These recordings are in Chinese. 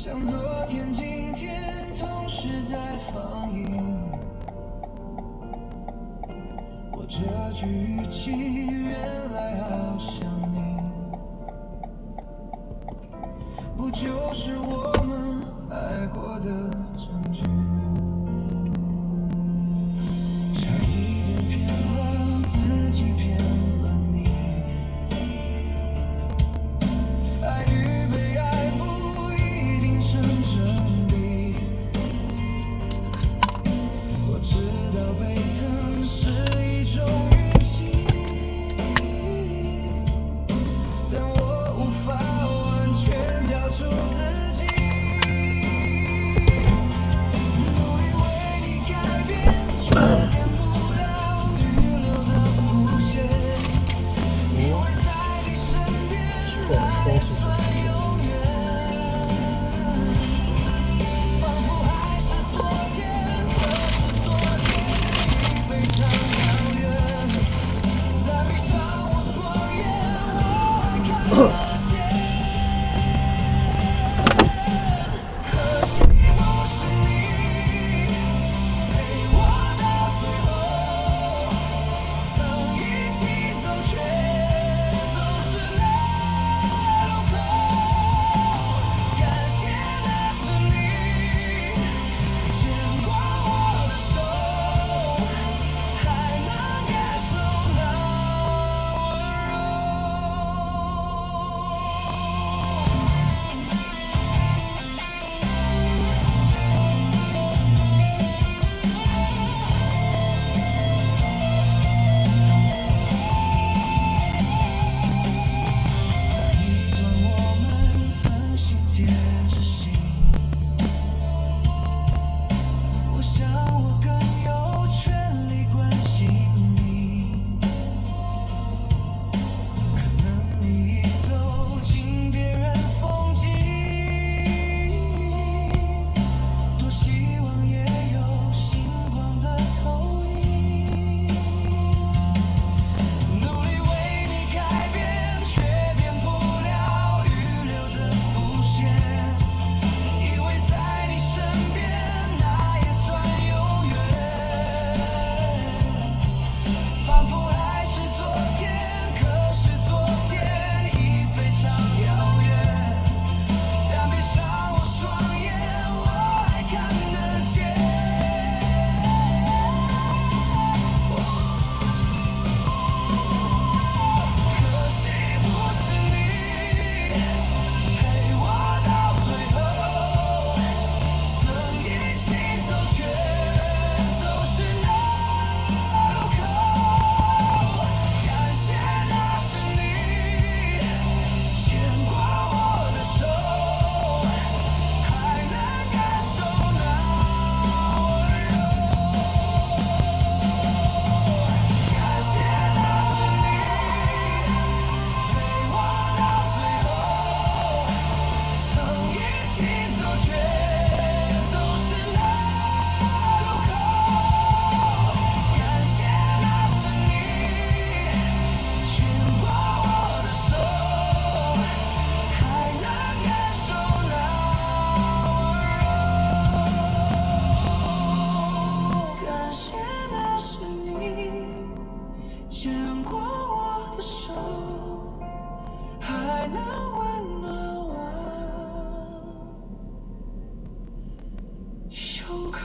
像昨天、今天同时在放映。我这句语气原来好像你，不就是我们爱过的证据？差一点骗了自己，骗了你。爱与被爱不一定成正比。我知道被疼是一种运气，但我无法完全交出自己。努力为你改变，却变不了预留的伏线，因为在你身边，那也算永远。仿佛还是昨天，可是昨天已非常遥远。再闭上我双眼，我还看得见。可惜不是你陪我到最后，曾一起走，却走失了路口。感谢那是你牵过我的手，还能感受那那一段我们曾心贴着心。我想我更有权利关心你，可能你已走进别人风景，多希望也有星光的投影。努力为你改变，却变不了预留的伏线，因为在你身边，那也算永远。仿佛还是昨天，可是昨天已非常遥远。但闭上我双眼，我还看得见。可惜不是你陪我到最后，曾一起走，却走失了路口。感谢那是你牵过我的手，还能感受那温柔。感谢那是你陪我到最后，曾一起走，却走失了路口。感谢那是你牵过我的手，还能感受那温柔。感谢那是你牵过我的手，还能温暖我胸口。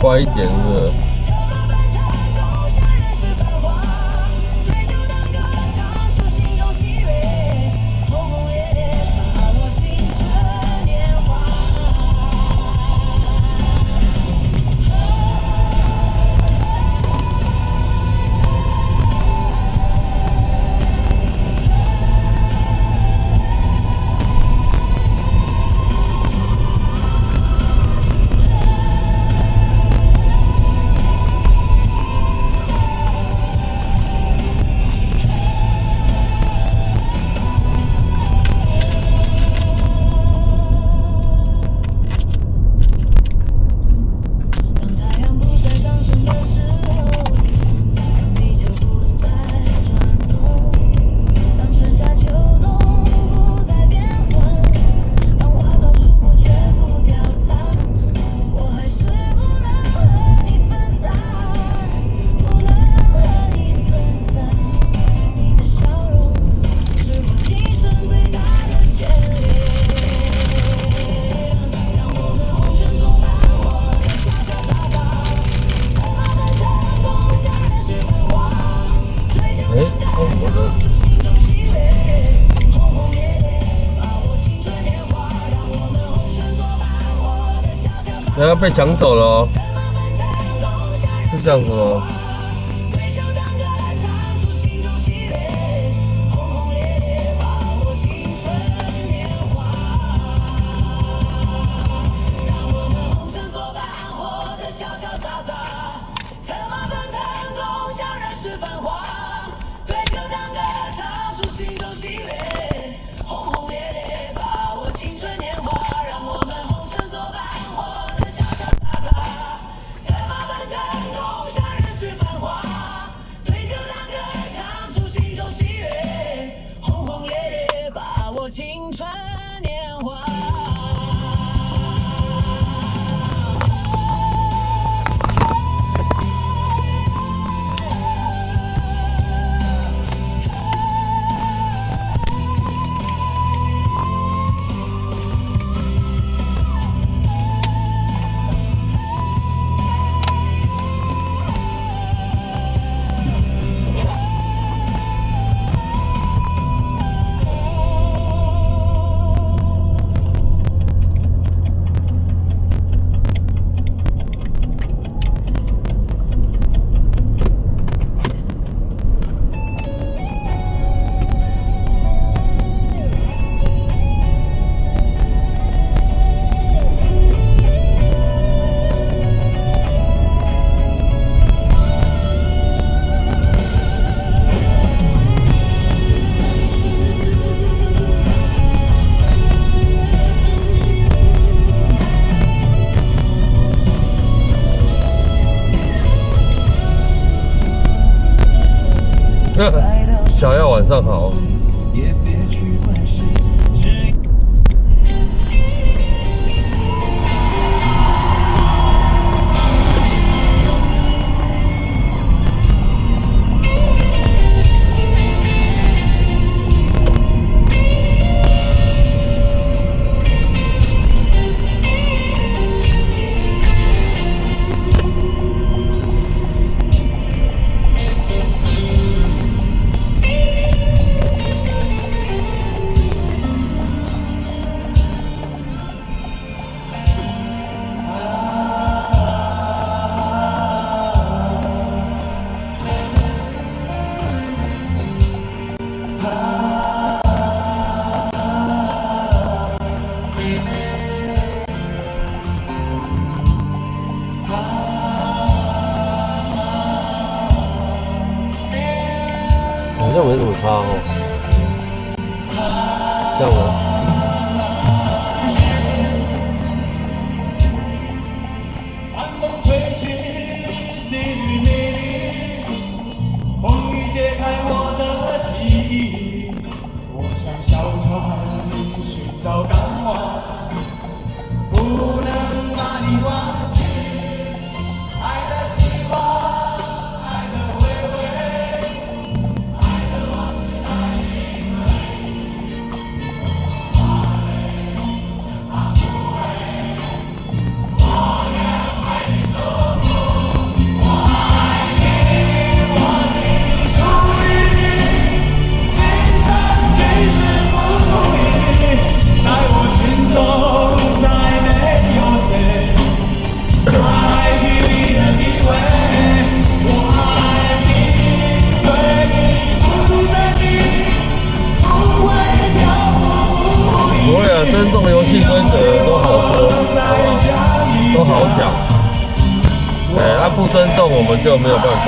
快一点是要被抢走了哦，是这样子吗？青春年华。小耀晚上好。也别去管谁。好像没什么差哦，这样吗？寒风吹起，细雨迷离，风雨揭开我的记忆。我像小船寻找港湾，不能把你忘记。爱的希望，爱的回味，爱的往事难以追。尊重游戏规则都好说，都好讲。他不尊重我们就没有办法。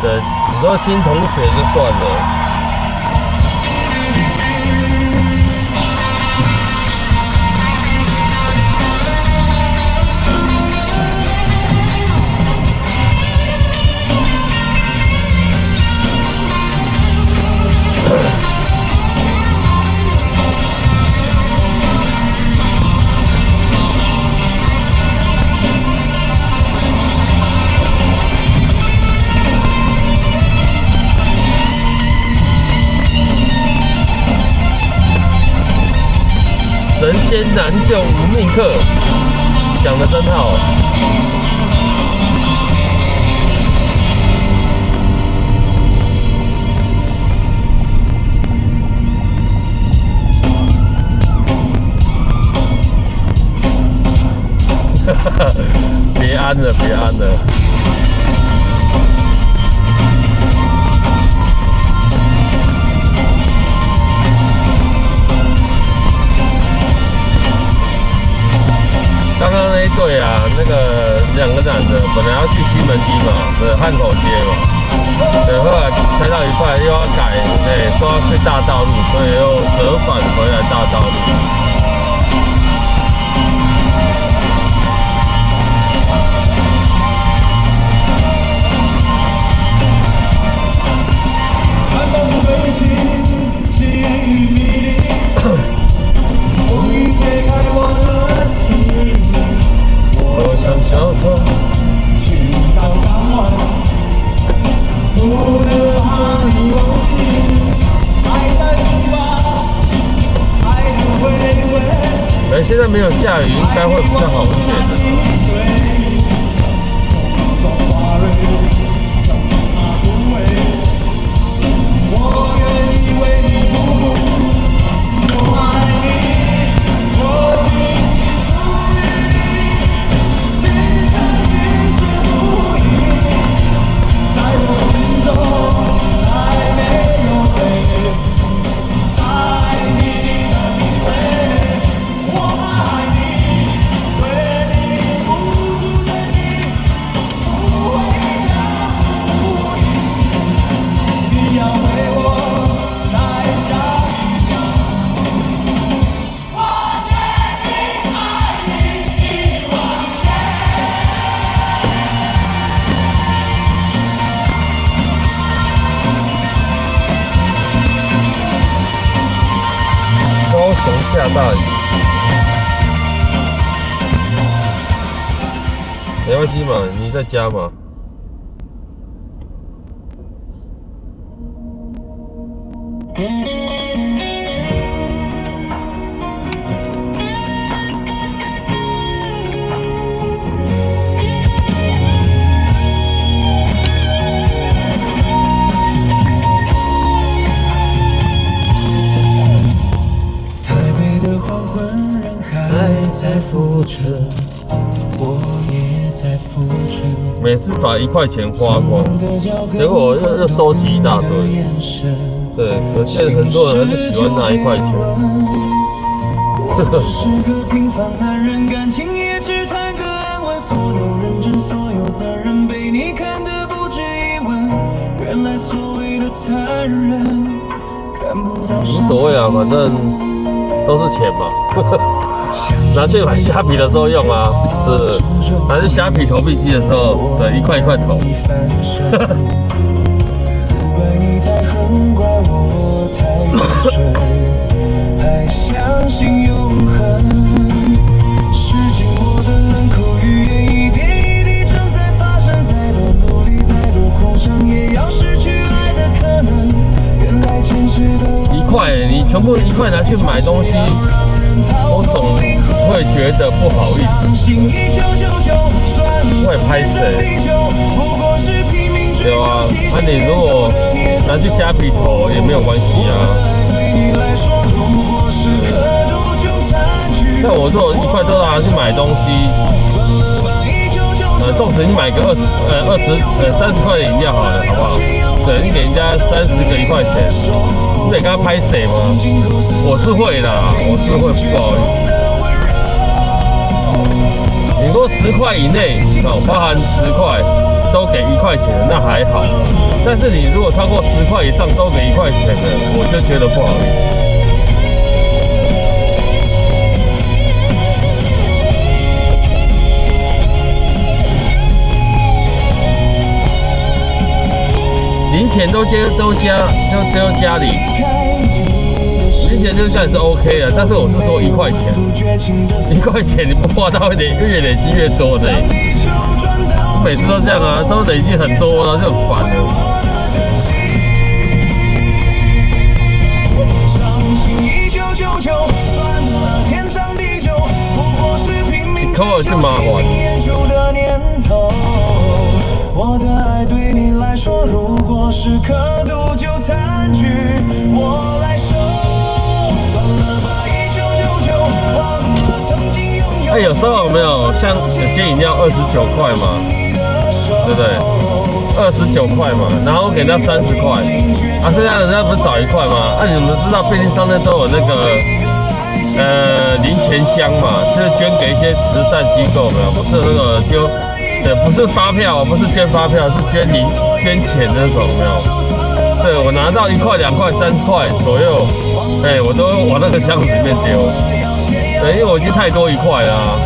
对，你说新同学就算了。神仙难救无命客，讲得真好。别安了，别安了。刚刚那一队啊，那个2个男的本来要去西门町嘛，汉口街嘛，对，后来开到一半又要改，对，说要去大道路，所以又折返回来大道路。寒风吹起，细雨迷离，风雨揭开我的记忆。我想小偷，去到港湾，不能把你忘记。爱的希望，爱的回味。现在没有下雨，应该会比较好一点的。下大雨，没关系嘛，你在家嘛。每次把1块钱花光，结果又收集一大堆。对，可见很多人还是喜欢拿1块钱。我只是个平凡男人，感情也只谈个安稳。所有认真，所有责任，被你看得不止一问。原来所谓的残忍，看不到。无所谓啊，反正都是钱嘛。拿去买虾皮的时候用啊，是拿去虾皮投币机的时候，对，1块1块投。不怪你太狠，怪我太愚蠢，还相信永恒。时经我的冷口语言，一点一滴正在发生。再多努力，再多苦撑，也要失去爱的可能。原来坚持的1块，你全部1块拿去买东西，我总会觉得不好意思，会拍谁？对啊，那你如果拿去虾皮投也没有关系啊。但我如果1块都拿去买东西，纵使你买个30块的饮料好了，好不好？对，你给人家30个1块钱。你得跟他拍谁吗？我是会的，我是会，不好意思。你如果10块以内，包含10块都给1块钱的，那还好。但是你如果超过10块以上都给1块钱的，我就觉得不好意思。零钱都加家里，零钱就算是 OK 的，但是我是说1块钱，1块钱你不花到越累积越多的，每次都这样啊，都累积很多了，就很烦了。扣了就麻烦。我的爱对你来说，如果是刻度就残局，我来收。算了吧，1999，忘了曾经拥有。有时候有没有像有些饮料29块嘛，对不对？29块嘛，然后给他30块，啊，剩下人家不是找1块吗？啊，你们知道便利商店都有那个零钱箱嘛，就是捐给一些慈善机构，没有？不是那个丢。对，不是发票，不是捐发票，是捐钱那种，没有？对，我拿到1块、2块、3块左右，哎，我都往那个箱子里面丢。对，因为我已经太多1块了啊。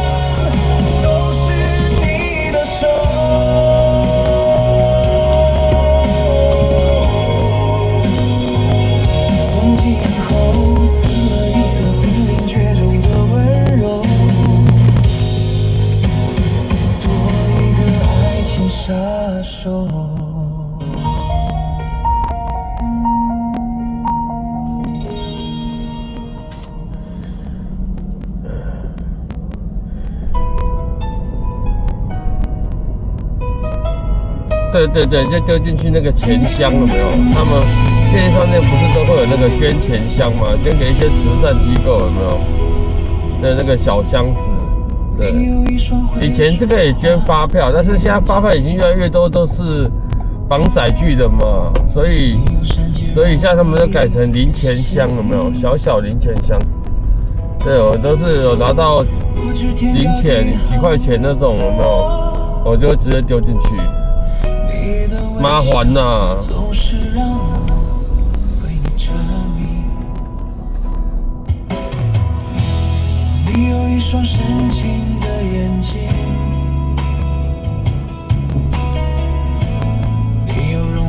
对，就丢进去那个钱箱了没有？他们便利商店不是都会有那个捐钱箱吗？捐给一些慈善机构有没有？对，那个小箱子。对，以前这个也捐发票，但是现在发票已经越来越多都是绑载具的嘛，所以现在他们都改成零钱箱有没有？小零钱箱。对，我都是有拿到零钱几块钱那种有没有？我就直接丢进去。麻烦呐！你有一双深情的眼睛，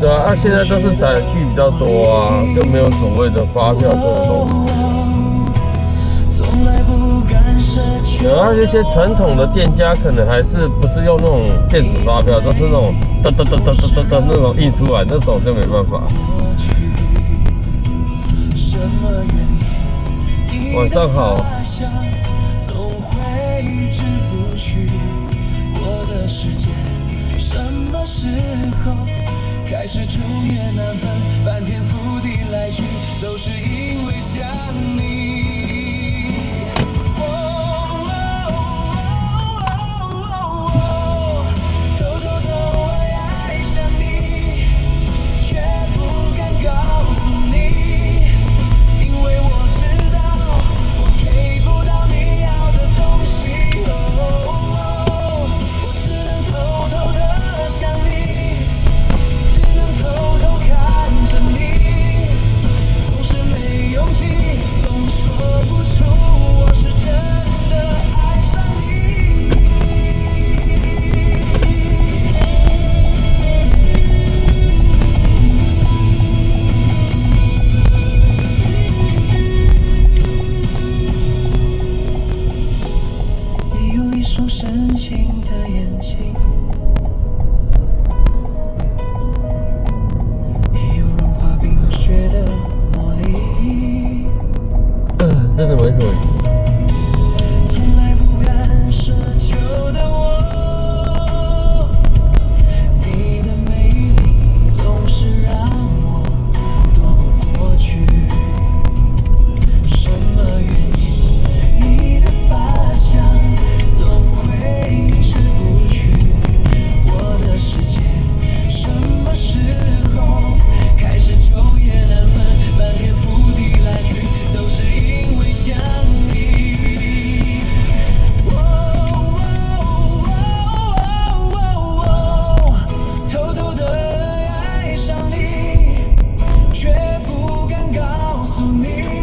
对啊，现在都是载具比较多啊，就没有所谓的发票这种东西。有啊，这些传统的店家可能还是不是用那种电子发票，都是那种哒那种印出来，那种就没办法。晚上好。开始昼夜难分，翻天覆地来去，都是因为想你。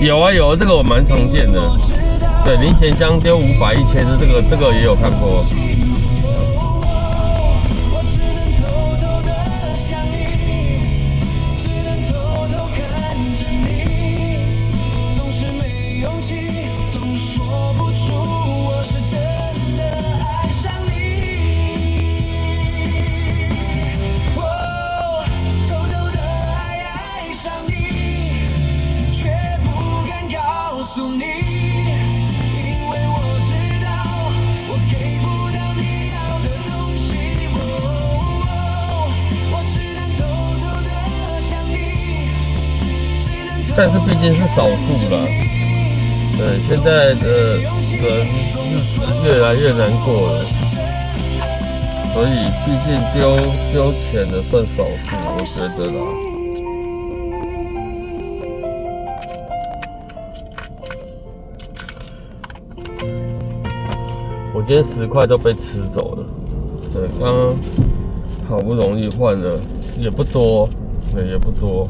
有啊有啊，这个我蛮常见的。对，零钱箱丢500、1000的这个也有看过。但是毕竟是少数啦，对，现在的人日子越来越难过了，所以毕竟丢钱的算少数，我觉得啦。我今天10块都被吃走了，对，刚刚好不容易换了，也不多，对，也不多。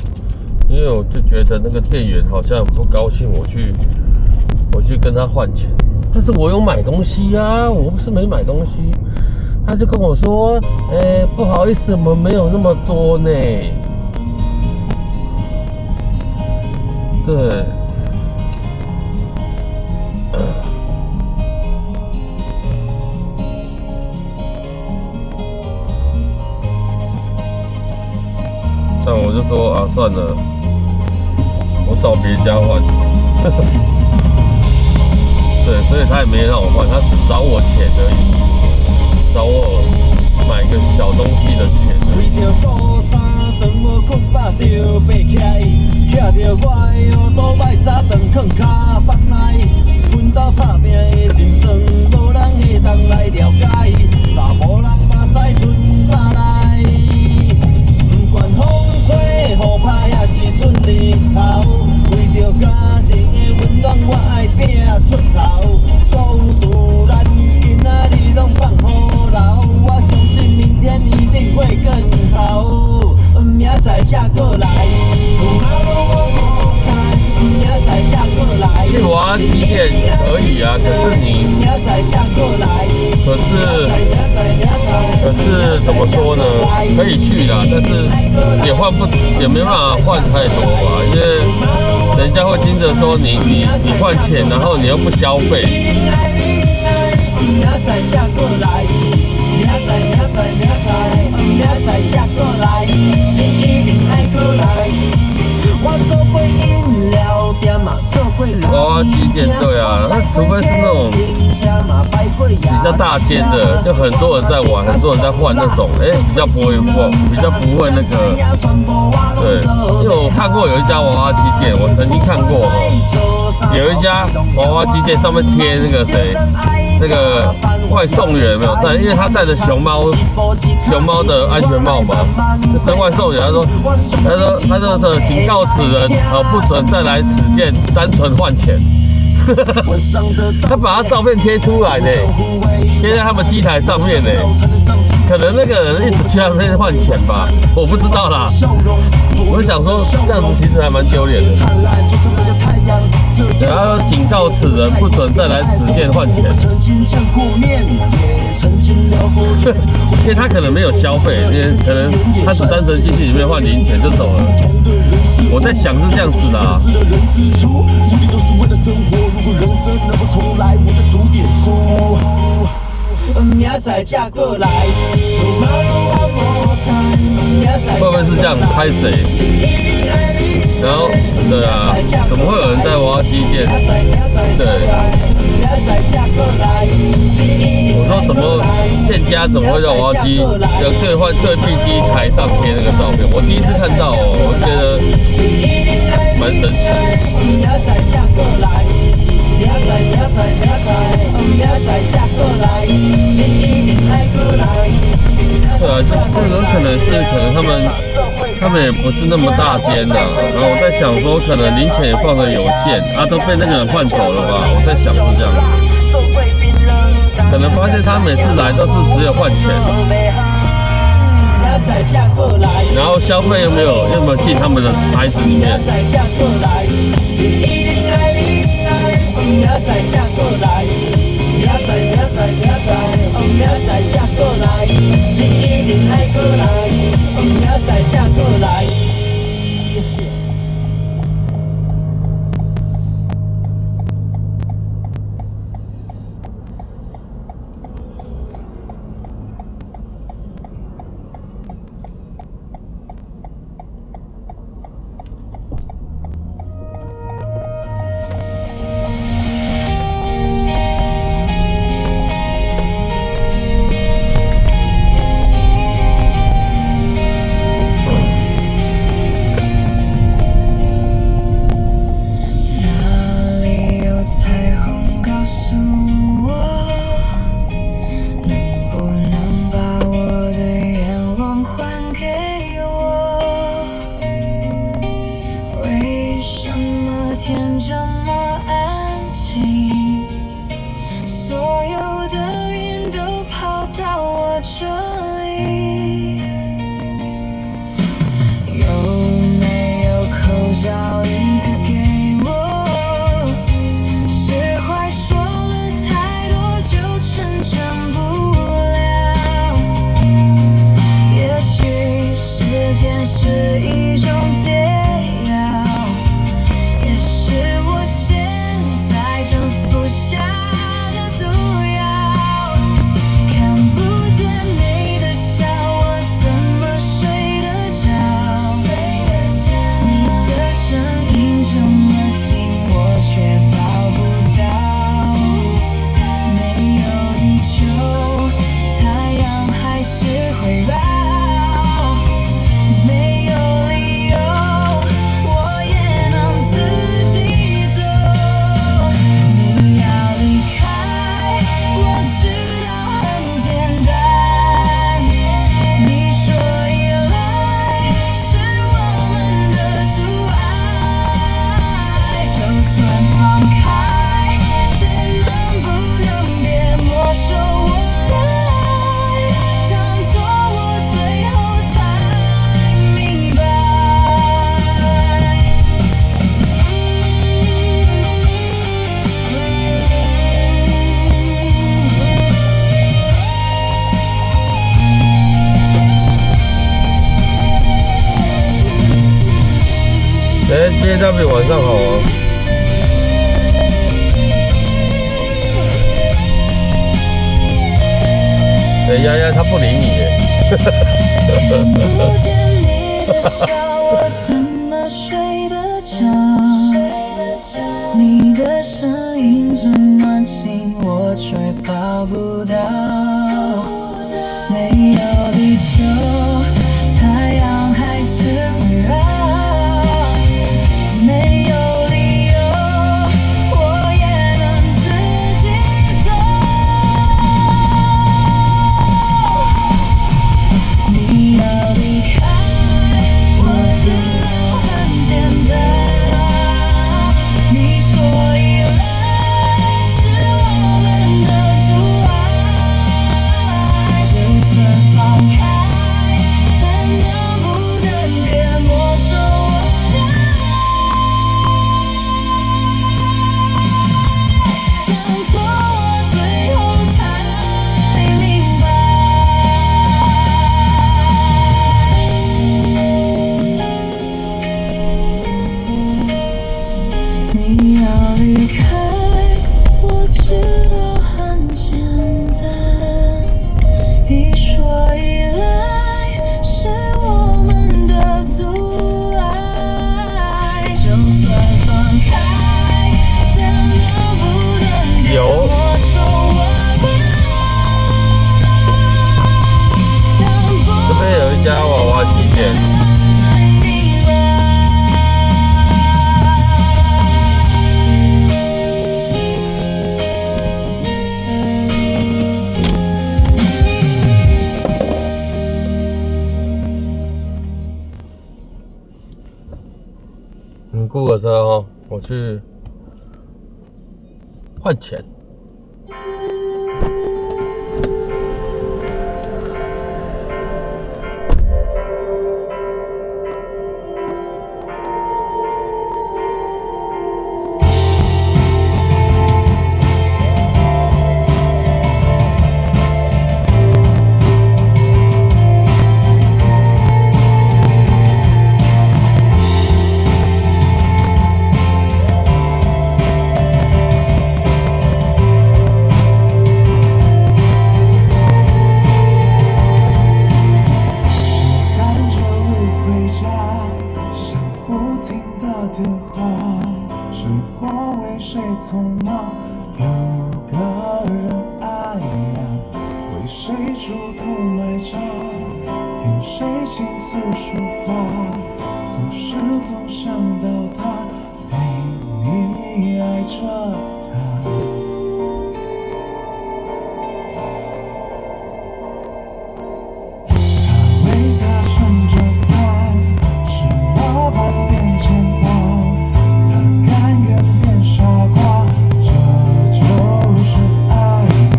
因为我就觉得那个店员好像不高兴，我去跟他换钱，但是我有买东西啊，我不是没买东西，他就跟我说，不好意思，我们没有那么多呢。对，但我就说啊，算了。我找别家换，对，所以他也没让我换，他只找我钱而已，找我买个小东西的钱而已。去娃娃机店可以啊，可是怎么说呢？可以去啦，但是也没办法换太多吧，因为人家会盯着说你换钱，然后你又不消费。娃娃机店，对啊，那除非是那种比较大间的，就很多人在玩，很多人在换那种，比较不会那个，对，因为我看过有一家娃娃机店，我曾经看过有一家娃娃机店上面贴那个谁，那个外送员没有戴，因为他戴着熊猫的安全帽嘛，就是外送员，他说警告此人，不准再来此店单纯换钱。他把他照片贴出来呢，贴在他们机台上面呢，可能那个人一直去那边换钱吧，我不知道啦。我想说这样子其实还蛮丢脸的。然后警告此人不准再来此店换钱。因为他可能没有消费，因为可能他只单纯进去里面换零钱就走了。我在想是这样子啦。会不会是这样拍谁？然后，对啊，怎么会有人在娃娃机店？对，我说怎么店家怎么会在娃娃机对币机台上贴那个照片？我第一次看到哦，我觉得蛮神奇的。对啊，就有可能他们也不是那么大间的，然后我在想说，可能零钱也放的有限啊，都被那个人换走了吧？我在想是这样，可能发现他每次来都是只有换钱，然后消费又没有进他们的台子里面。明仔才过来，明仔，哦明仔才过来，你一定爱过来，哦明仔才过来。BW 晚上好啊！丫丫他不理你耶。你的声音这么近，我却抱不到。没有地球，太阳还是会绕。没有理由，我也能自己走。你要离开，我知道很简单。你说依赖是我们的阻碍，就算放开，但能不能别没收我的爱？当作我最后才明白。你要离开，我知道很简单。你说依赖是我们的阻碍，就算放开，但能不能别有没收我的爱？当作这边有一家娃娃机店，明白。你雇个车哦，我去换钱。生活为谁匆忙？有个人爱呀，为谁主动来找？听谁倾诉抒发？总是总想到他，对你爱着他。为他撑着伞，是我半边肩膀，他甘愿变傻瓜，这就是爱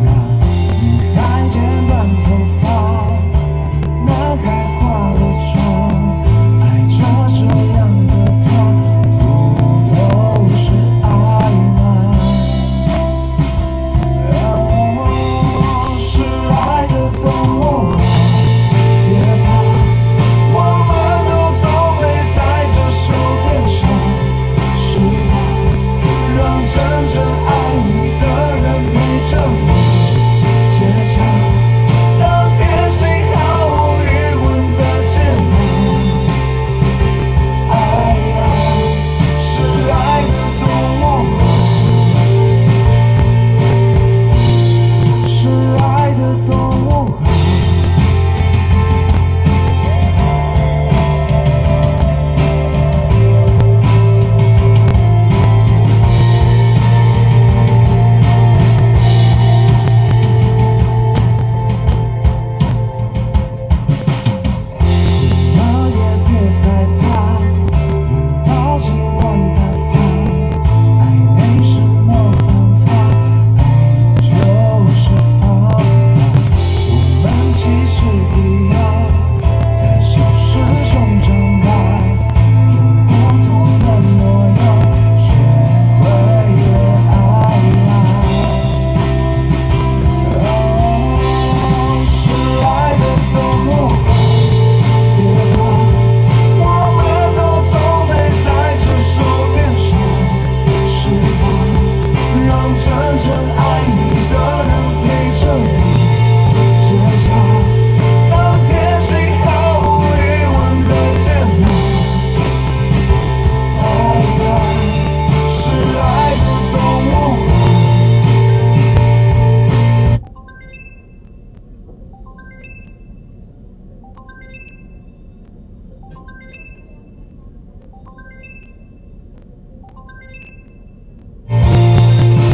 呀。女孩剪短头发，男孩化了妆，爱着这样的他，不都是爱吗？哦，是爱的动物。别怕，我们都早被在这手边上，是吧？让真正爱你的人陪着你坚强，让天性毫无疑问的接纳。爱呀，是爱的动物，是爱的动物。我也别害怕，拥抱尽管它放，爱没什么方法，爱就是方法。我们其实一样，在小事中长大，用不同的模样，学会了爱呀。哦，是爱的动物。别怕，我们都早被在这手边上，是吧？让真正爱你的人陪着你坚强，当天性毫无疑问的接纳。爱呀，是爱的动物。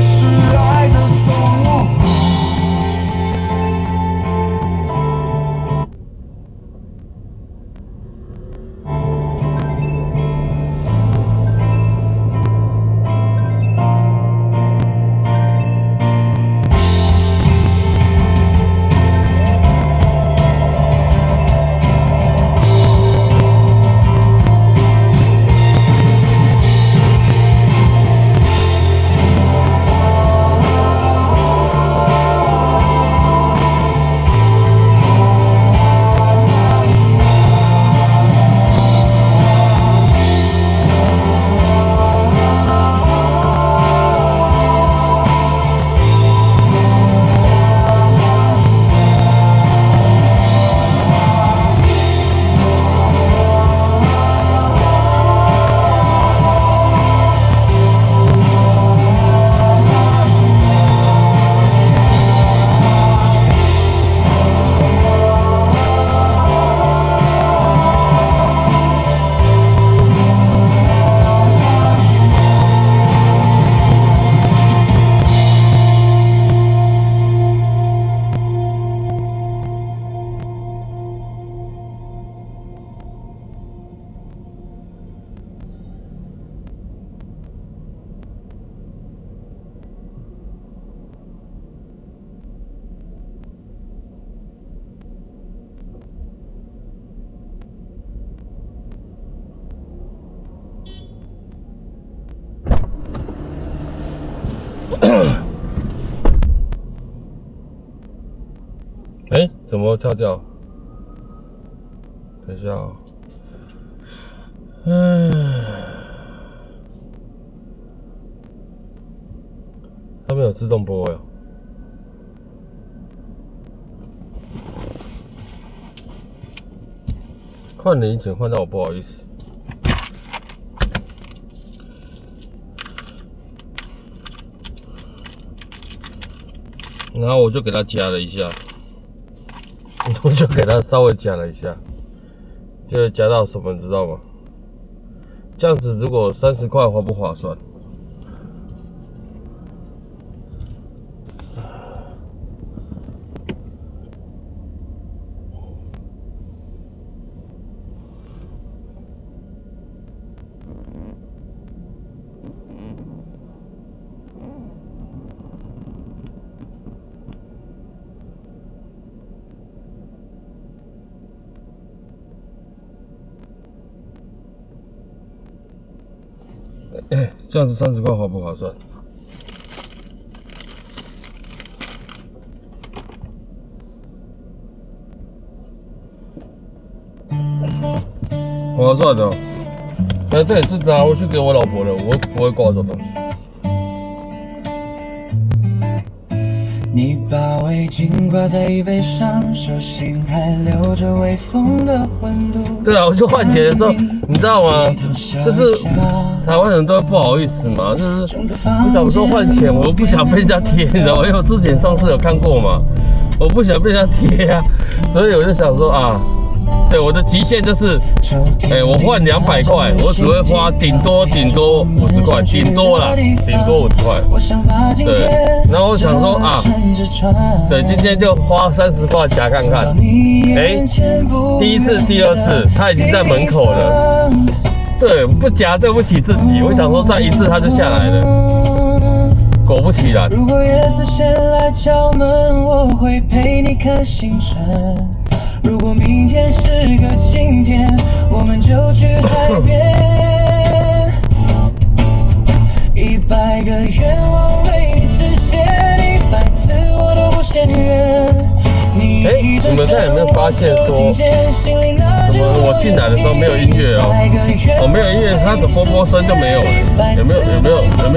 是爱的动物。哎，怎么跳掉？等一下哦。它没有自动播呀。换零钱换到我不好意思。然后我就给它夹了一下，我就给它稍微夹了一下，就夹到什么你知道吗？这样子如果30块划不划算？这样子30块划不划算？划算的哦。但这也是拿回去给我老婆的，我不会挂这种东西。你把围巾挂在椅背上，手心还留着微风的温度。对啊，我就换钱的时候，你知道吗？就是台湾人都会不好意思嘛，就是我想说换钱，我又不想被人家贴，你知道吗？因为我之前上次有看过嘛，我不想被人家贴啊，所以我就想说啊。对，我的极限就是，我换200块，我只会花顶多50块，顶多啦，顶多50块。对，然后我想说啊，对，今天就花30块夹看看。第一次、第二次，他已经在门口了。对，不夹对不起自己，我想说再一次他就下来了。果不其然。如果夜色先来敲门，我会陪你看星辰。如果明天是个晴天，我们就去海边。100个愿望为你实现，100次我都不嫌远。你们看有没有发现说，怎么我进来的时候没有音乐哦？哦，没有音乐，它的播声就没有了。有没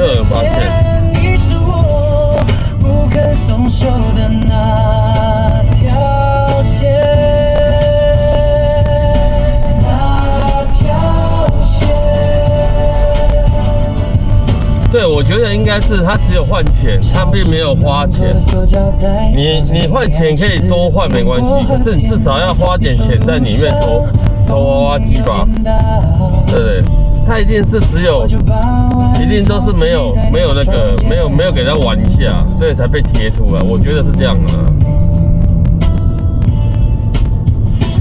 有人发现？你是我不肯松手的那条线。对，我觉得应该是他只有换钱，他并没有花钱。你换钱可以多换没关系，可是你至少要花点钱在里面投娃娃机吧，对不对？他一定是一定都是没有那个没有给他玩一下，所以才被贴出来。我觉得是这样的。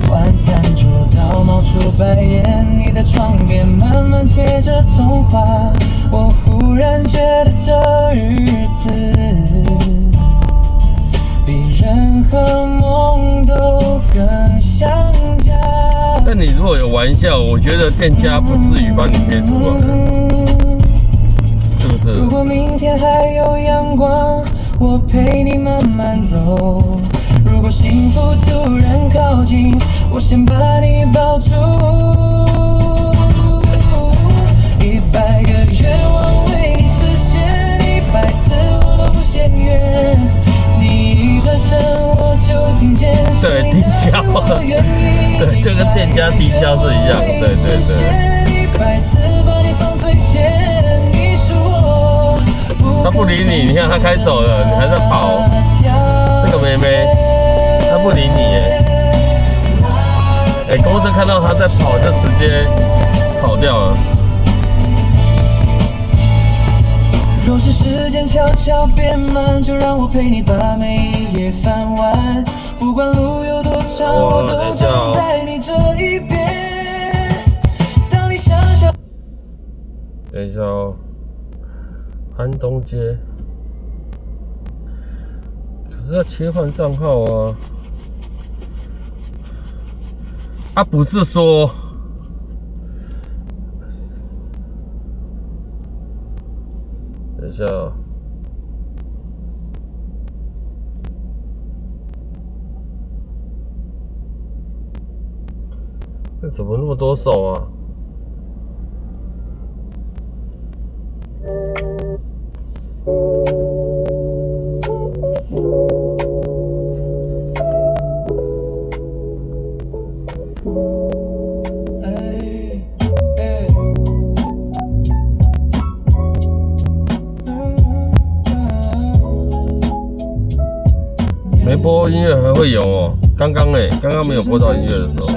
晚餐桌到冒出白烟，你在床边慢慢切着葱花，我忽然觉得这日子比任何梦都更像家。但你如果有玩笑，我觉得店家不至于把你贴出来，是不是？如果明天还有阳光，我陪你慢慢走。如果幸福突然靠近，我先把你抱住。100个愿望为你实现，100次我都不嫌远。你一转身我就听见。对，低消，对，就跟店家低消是一样，对对对。100次把你放最前，你是我。他不理你，你看他开走了，你还在跑。这个妹妹，她不理你耶。公司看到她在跑，就直接跑掉了。若是时间悄悄变慢，就让我陪你把每一页翻完。不管路有多长，我都站在你这一边。当你想想，等一下哦，安东街。可是要切换账号啊！不是说，等一下哦，怎么那么多手啊？播音乐还会有哦。刚刚没有播到音乐的时候。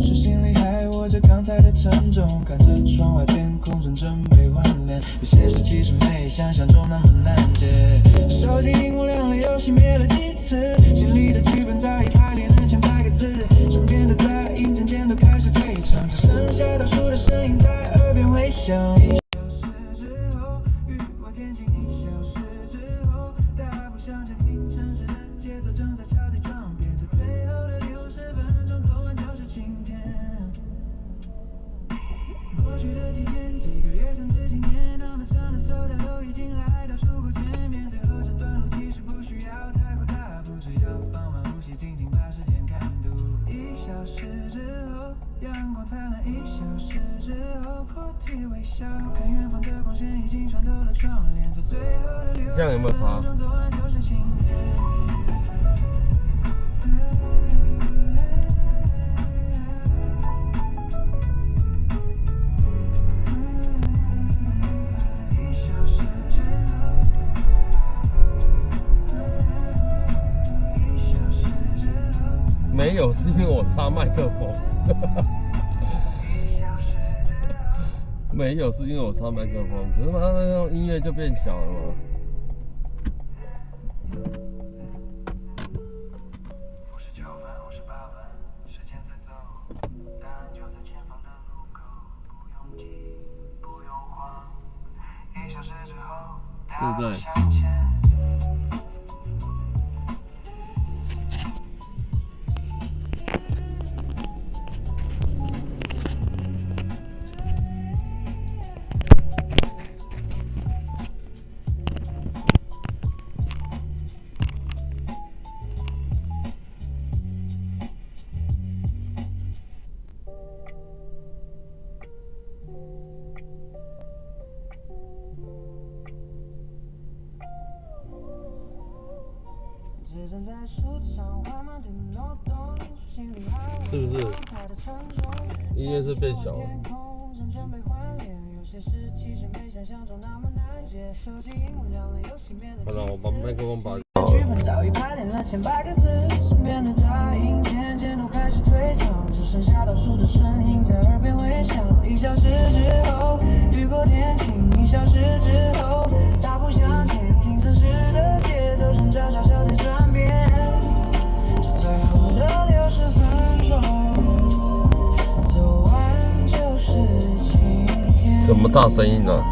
是心里还握着刚才的沉重，看着窗外天空正准备换脸，有些事其实没想象中那么难解。手机荧幕亮了又熄灭了几次，心里的剧本早已排练了千百个字，身边的杂音渐渐都开始退场，只剩下倒数的声音在耳边回响。1小时之后，雨过天晴，1小时之后，大步向前听城市的节奏正在敲地撞变，这最后的60分钟走完就是晴天。过去的几天，几个月甚至几年，那么长的手套都已经来到出口前面，最后这段路其实不需要太过大步，只要放慢呼吸，静静把时间看度。1小时之后，阳光灿烂；1小时之后，破涕为笑，看远方的光线已经穿透了窗帘，这最后的这样有没有差？走完就是晴天。没有，是因为我插麦克风。没有，是因为我插麦克风。可是它那种音乐就变小了嘛。59分、58分，时间在走，答案就在前方的路口，不用急，不用慌。1小时之后，大步向前。是不是？音乐是变小了。好了，我把麦克风拔好了。早已排练了千百个字，身边的杂音渐渐都开始退场，只剩下倒数的声音在耳边回响。1小时之后，雨过天晴；1小时之后，大步向前，听城市的节奏声悄悄悄在转变。这最后的60分钟，走完就是晴天。什么大声音啊？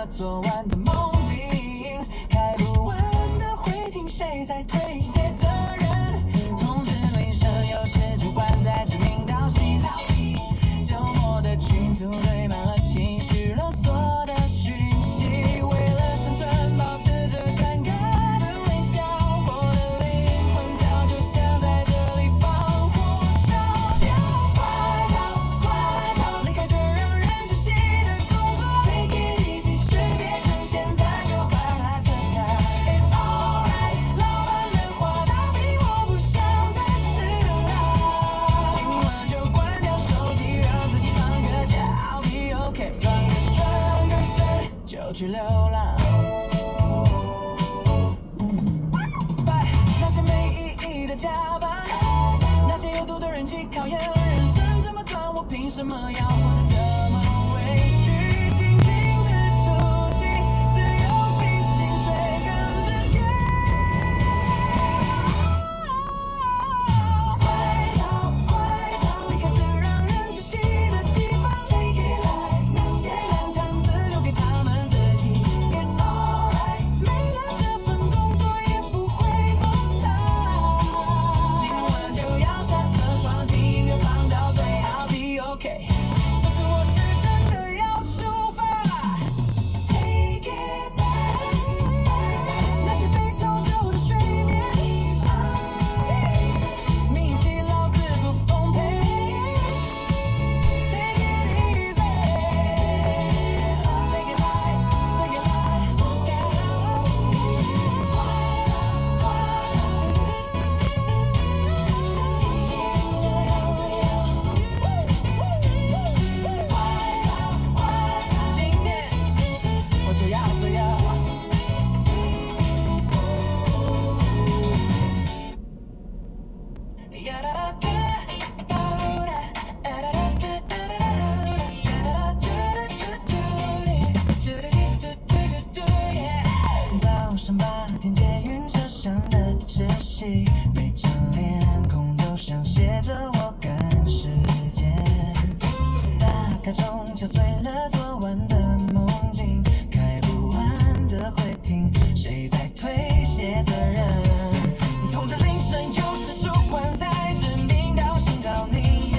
昨晚的梦境，开不完的会听，谁在推卸责任？同志女生有时主观在指名道姓，周末的群组堆满了情绪。去流浪。拜那些没意义的加班，那些有毒的人际考验。人生这么短，我凭什么要活得这么委屈？静静的途径，自由比薪水更值钱。快逃，快逃，离开这让人窒息的地方。Take it like 那些烂摊子留给他们自己。It's alright， 没了这份工作也不会崩塌。今晚就要下车，窗听音乐放到最好 be OK。这次我是真的要出发。Take it back， 那些被偷走的睡眠地方，名气老子不奉陪。Take it easy， take it light， take it light， get out。今天这样这样，今天我就要这样。早上8点捷运车上的窒息，每张脸孔都像写着我赶时间。大概钟敲碎了昨晚的梦境，开不完的会停，谁在推卸责任？痛着铃声又是主管在指名道姓找你，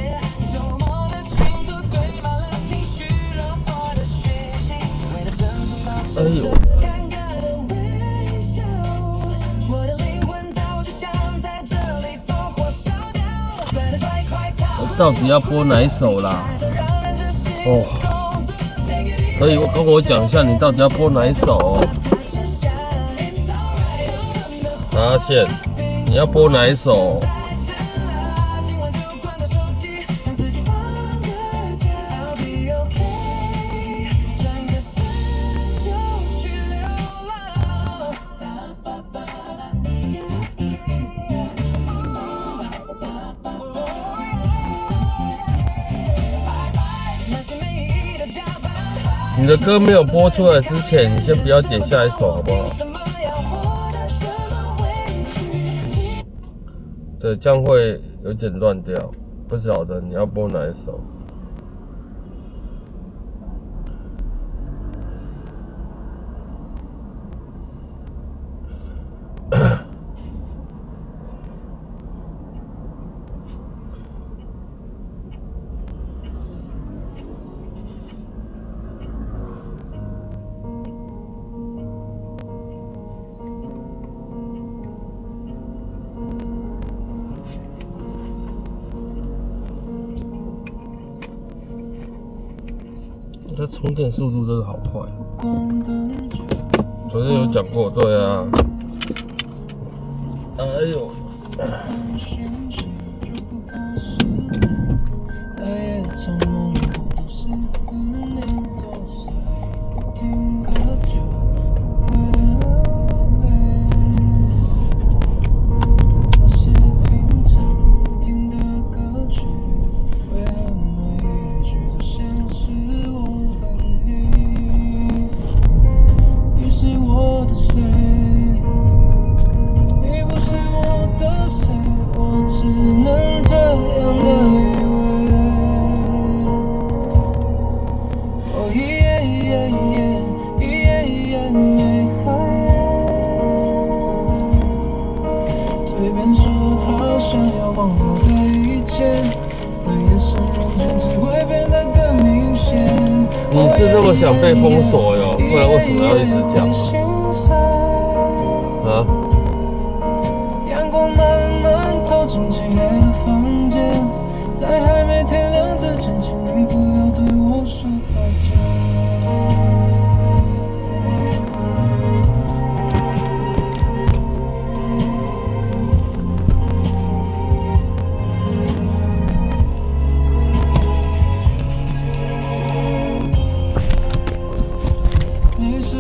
周末的群组堆满了情绪勒索的讯息，为了生存保持着尴尬的微笑。我的灵魂早就想在这里烽火烧掉，快逃！到底要播哪一首啦？哦，可以跟我讲一下你到底要播哪一首？阿宪，你要播哪一首？你的歌没有播出来之前，你先不要点下一首好不好？对，这样会有点乱掉，不晓得你要播哪一首。它充电速度真的好快，昨天有讲过，对啊。哎呦，你是那么想被封锁哟？不然为什么要一直讲啊？阳光慢慢透进漆黑的房间，在还没天亮之前，请你不要对我说再见。你是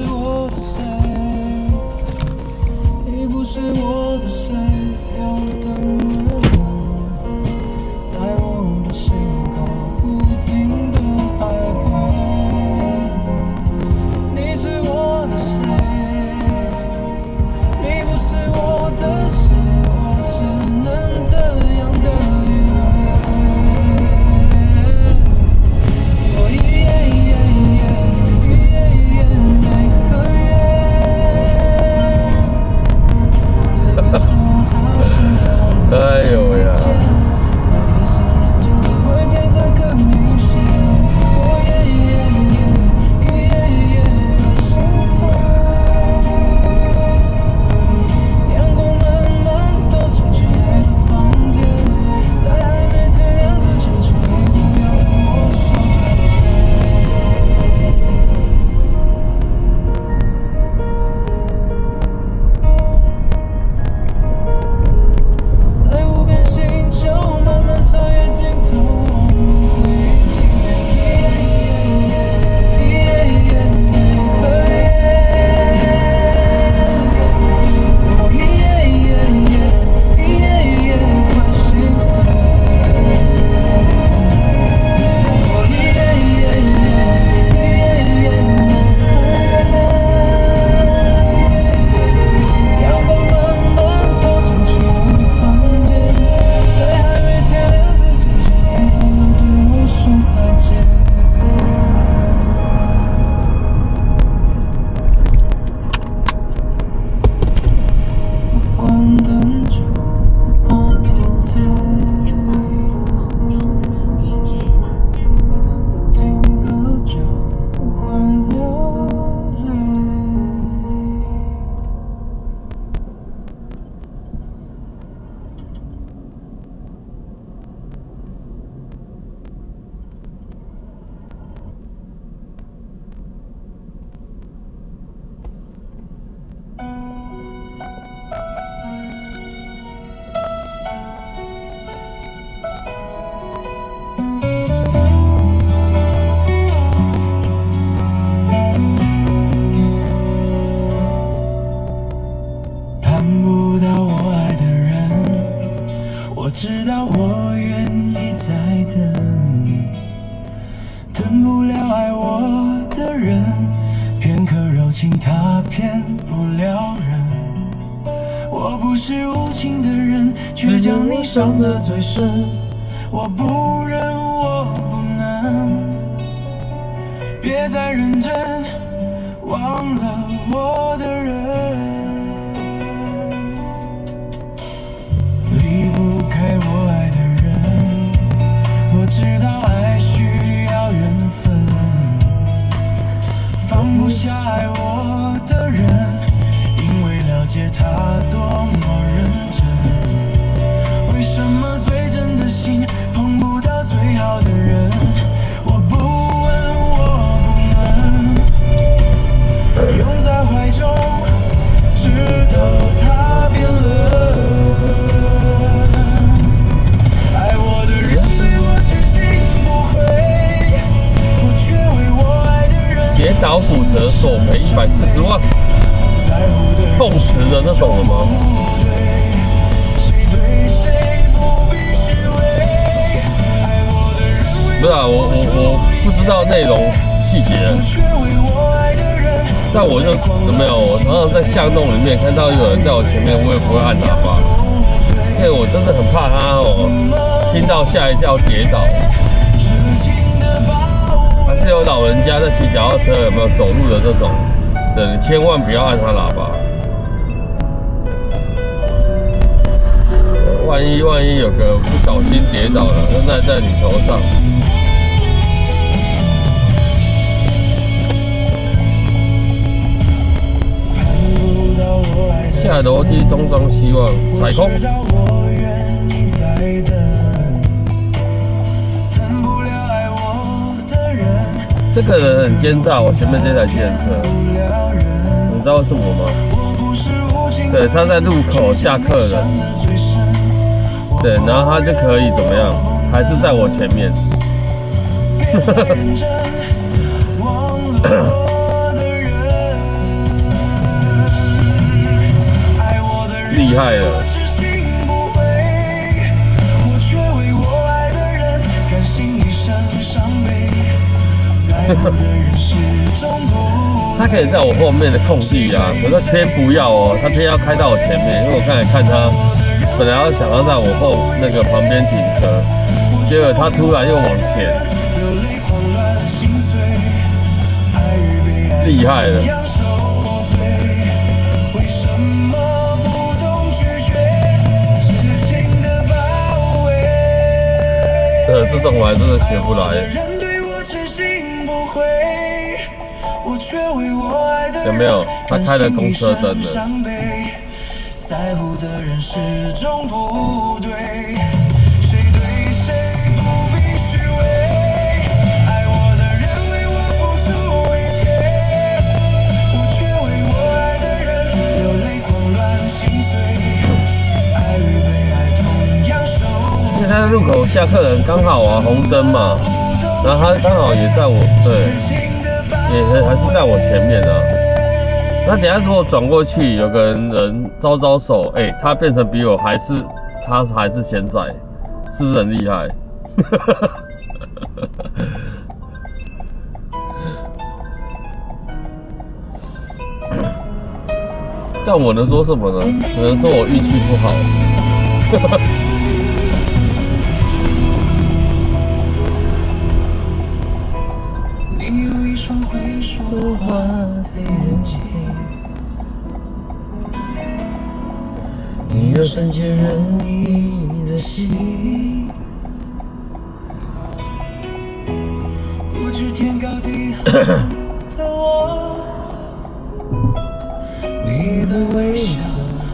我愿意再等，等不了爱我的人，片刻柔情他骗不了人。我不是无情的人，却将你伤得最深。我不忍，我不能，别再认真，忘了我的人。离不开我爱的人，我知道爱需要缘分，放不下爱我的人，因为了解他多么认真。为什么最真的心碰不到最好的人？我不问，我不能拥在怀中，直到他变冷。爱我的人对我痴心不悔，我却为我爱的人跌倒骨折索赔140万，碰瓷的那种了吗？不是啊，我不知道内容细节，但我就没有，我常常在巷弄里面看到有人在我前面，我也不会按喇叭，因为我真的很怕他听到吓一跳跌倒。还是有老人家在骑脚踏车，有没有走路的这种的，你千万不要按他喇叭。万一有个不小心跌倒了，那在你头上。下楼梯东张西望，踩空。这个人很奸诈，我前面这台计程车，你知道为什么吗？对，他在路口下客人，对，然后他就可以怎么样？还是在我前面。厉害了！他可以在我后面的空地啊，可是偏不要哦，他偏要开到我前面，因为我刚才看他本来要想要在我后那个旁边停车，结果他突然又往前，厉害了！这种我还真的学不来。有没有？他开了公车灯了。在乎的人始终不对，谁对谁不必虚伪。爱我的人为我付出一切，我却为我爱的人流泪狂乱心碎。爱与被爱同样受。因为他在路口下客人刚好啊，红灯嘛，然后他刚好也在我对，也还是在我前面啊。那等一下如果转过去，有个人招招手，他变成比我还是先在，是不是很厉害？但我能说什么呢？只能说我运气不好。你有一双会说话的眼睛，你有善解人意的心，不知天高地厚的我，你的微笑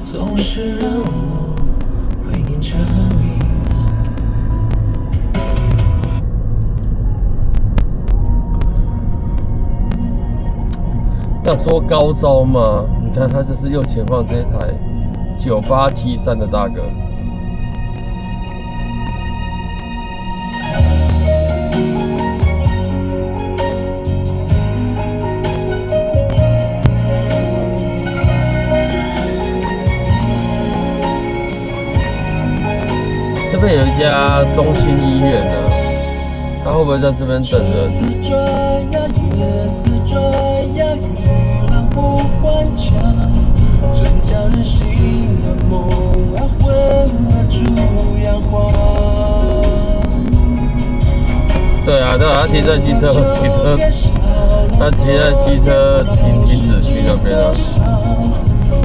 总是让我为你着迷。要说高招嘛，你看他就是右前方这一台9873的大哥。这边有一家中心医院了，他会不会在这边等人？对啊，他停在机车，他停在机车停止区那边啊。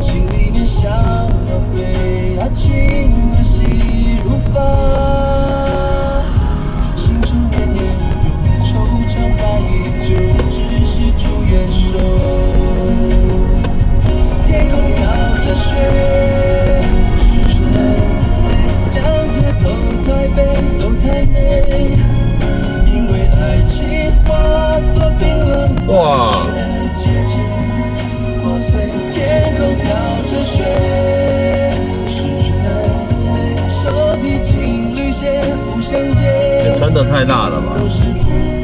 心里面想要飞啊，情啊细如发，心中念念有惆怅，还依旧，只是祝愿手。天空飘着雪，是人两者都太美，都太美，因为爱情化作冰冷的雪结晶。破碎，天空飘着雪，是人手提金缕线不相见。也穿得太大了吧？都是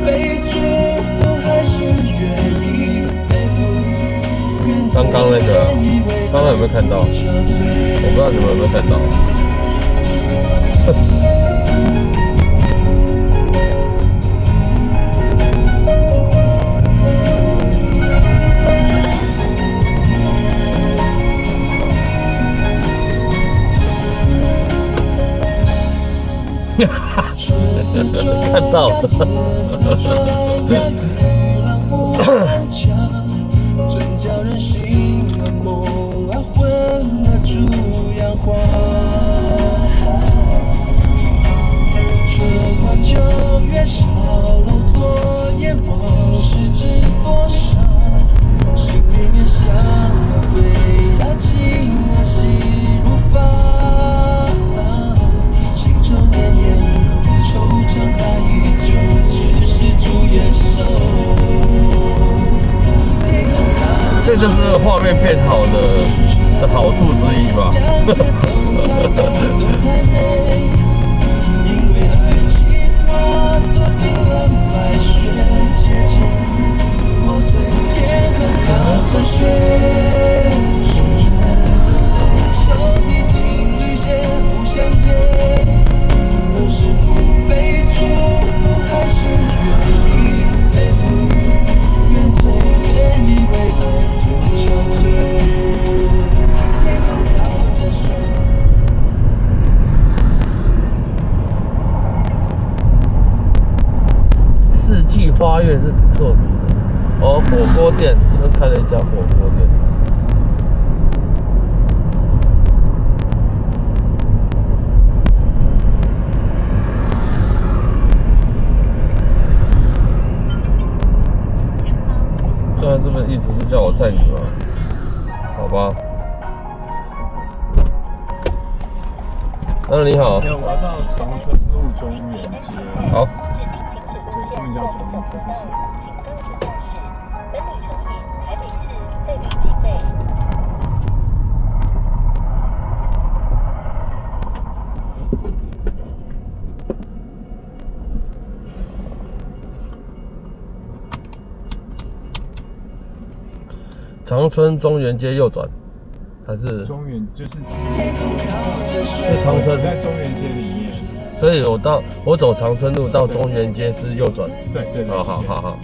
被祝福还是愿意背负？刚刚那个，刚刚有没有看到？我不知道你们有没有看到。看到了。真叫人心啊梦啊魂啊猪羊花，这话就越少漏昨夜往事知多少，心里面想要飞啊情啊细如发，心中念念惆怅还依旧，只是祝愿手。这就是画面变好的好处之一吧。花园是做什么的？哦，火锅店，这边开了一家火锅店。虽然这边意思是叫我载你吗？好吧。你好。我要到长春路中原街。好。对，他们叫中原中线。长春中原街右转，还是中原就是长春在中原街里面，所以我走长春路到中原街是右转。对对对，好。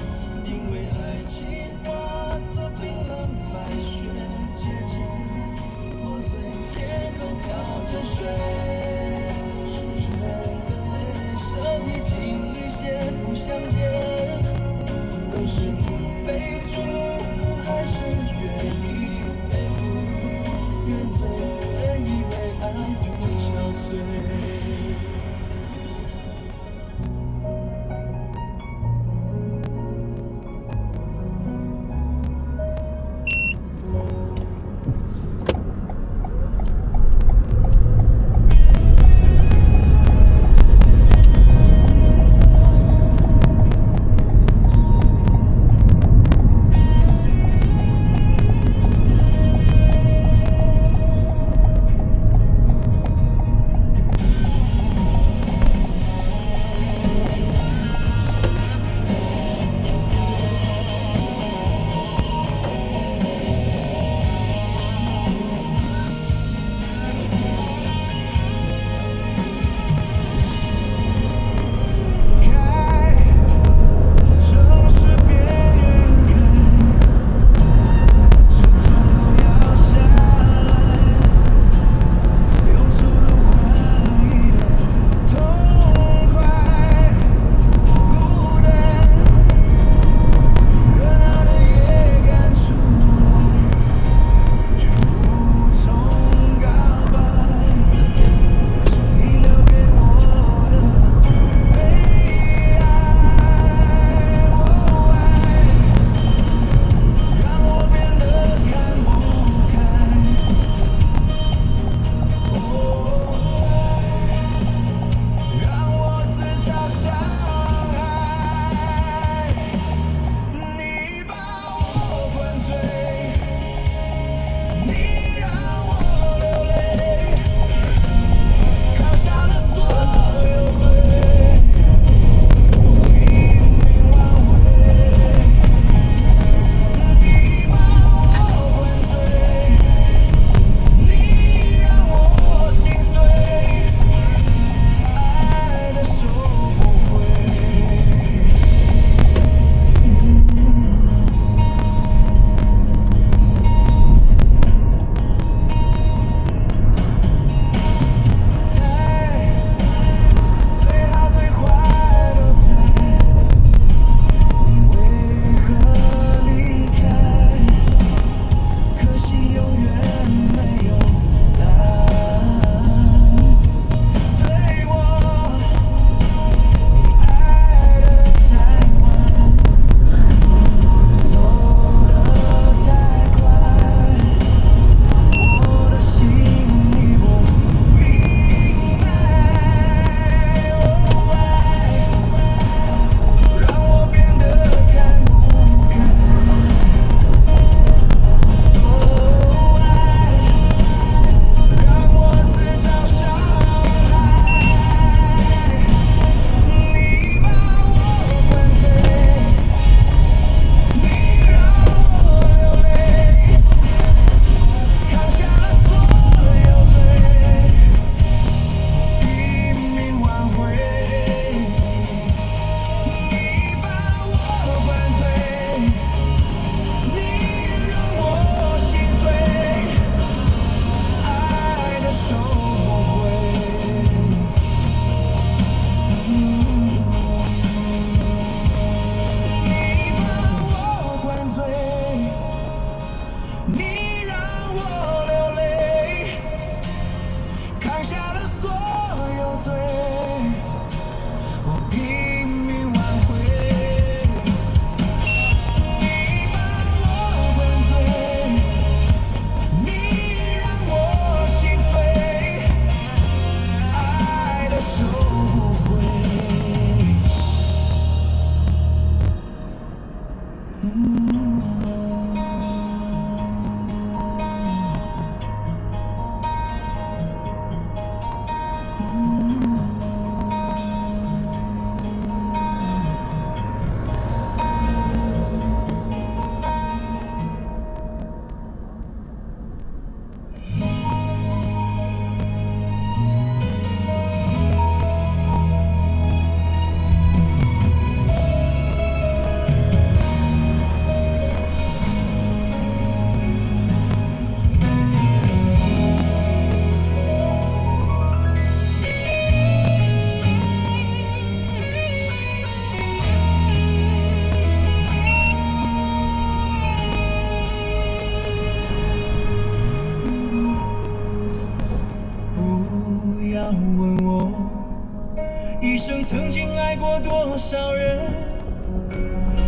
一生曾经爱过多少人，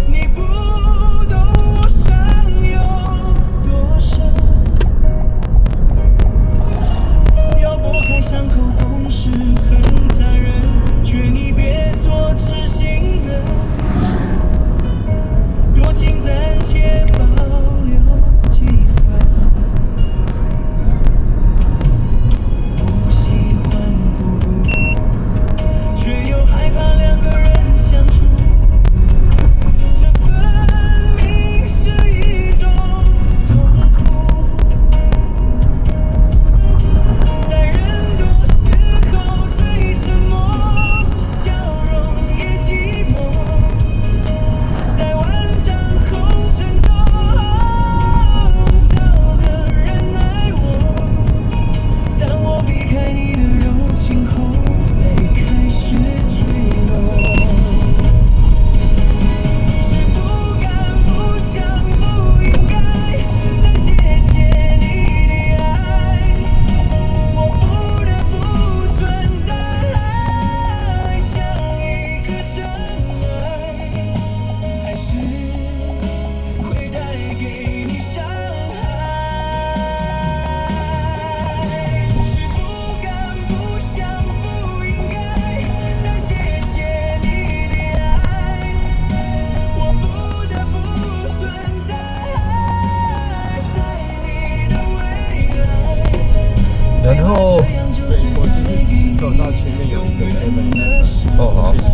你不懂我伤有多深。要拨开伤口总是很残忍，劝你别做痴心人，多情暂且保留几分。不喜欢孤独，却又害怕两个人相处，这分明是一种痛苦。在人多时候最沉默，笑容也寂寞。在万丈红尘中找个人爱我，当我避开你的柔情后，泪开始坠落。是不敢不想不应该再谢谢你的爱，我不得不存在，像一颗尘埃，还是会带给你伤害。是不敢不想不应该再谢谢你的爱，我不得不存在，在你的未来。然后对，我就是走到前面有一个 7-Eleven，哦好谢谢。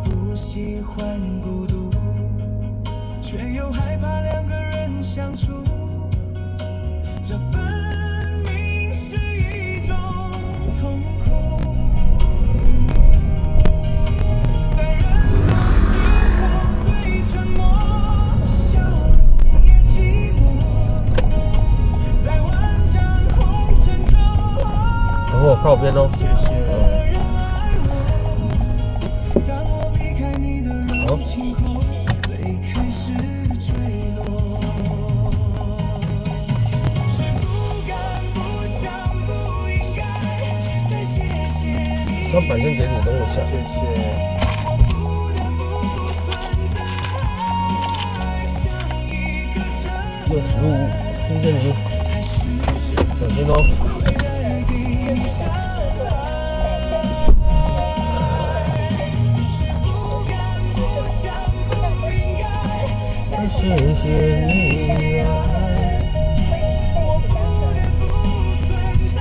不喜欢孤独，却又害怕两个人相处，这分明是一种痛苦。在人多时候最沉默，笑容也寂寞。在万丈红尘中，等我靠边哦。谢谢。当我避开你的柔情后，泪开始坠落。是不敢不想不应该再谢谢你， 300先给你，等我一下。谢谢。我不得不存在，像一颗尘65，谢谢你，埃，小心哦。会带给你伤害。是不敢不想不应该再谢谢你的爱，我不得不存在，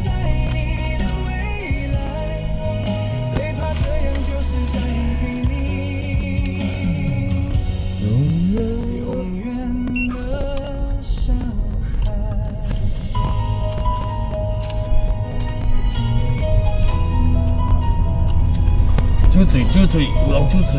在你的未来。最怕这样就是带给你永远的伤害。酒醉，酒醉，有人酒醉。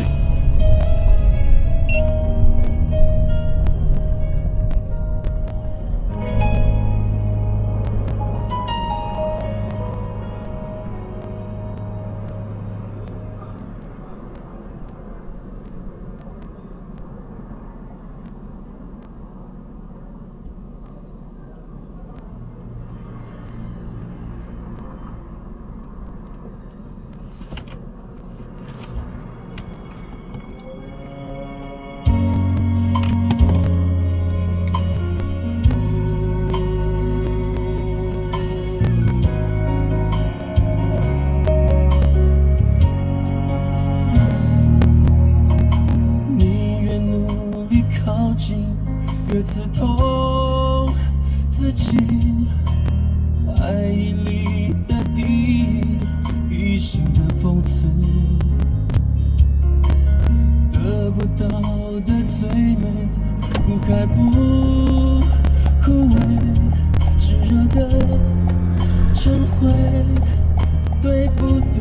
你越努力靠近，越刺痛自己。爱已离的地，一心的讽刺，得不到的最美，不该不枯萎，炙热的晨晖，对不对？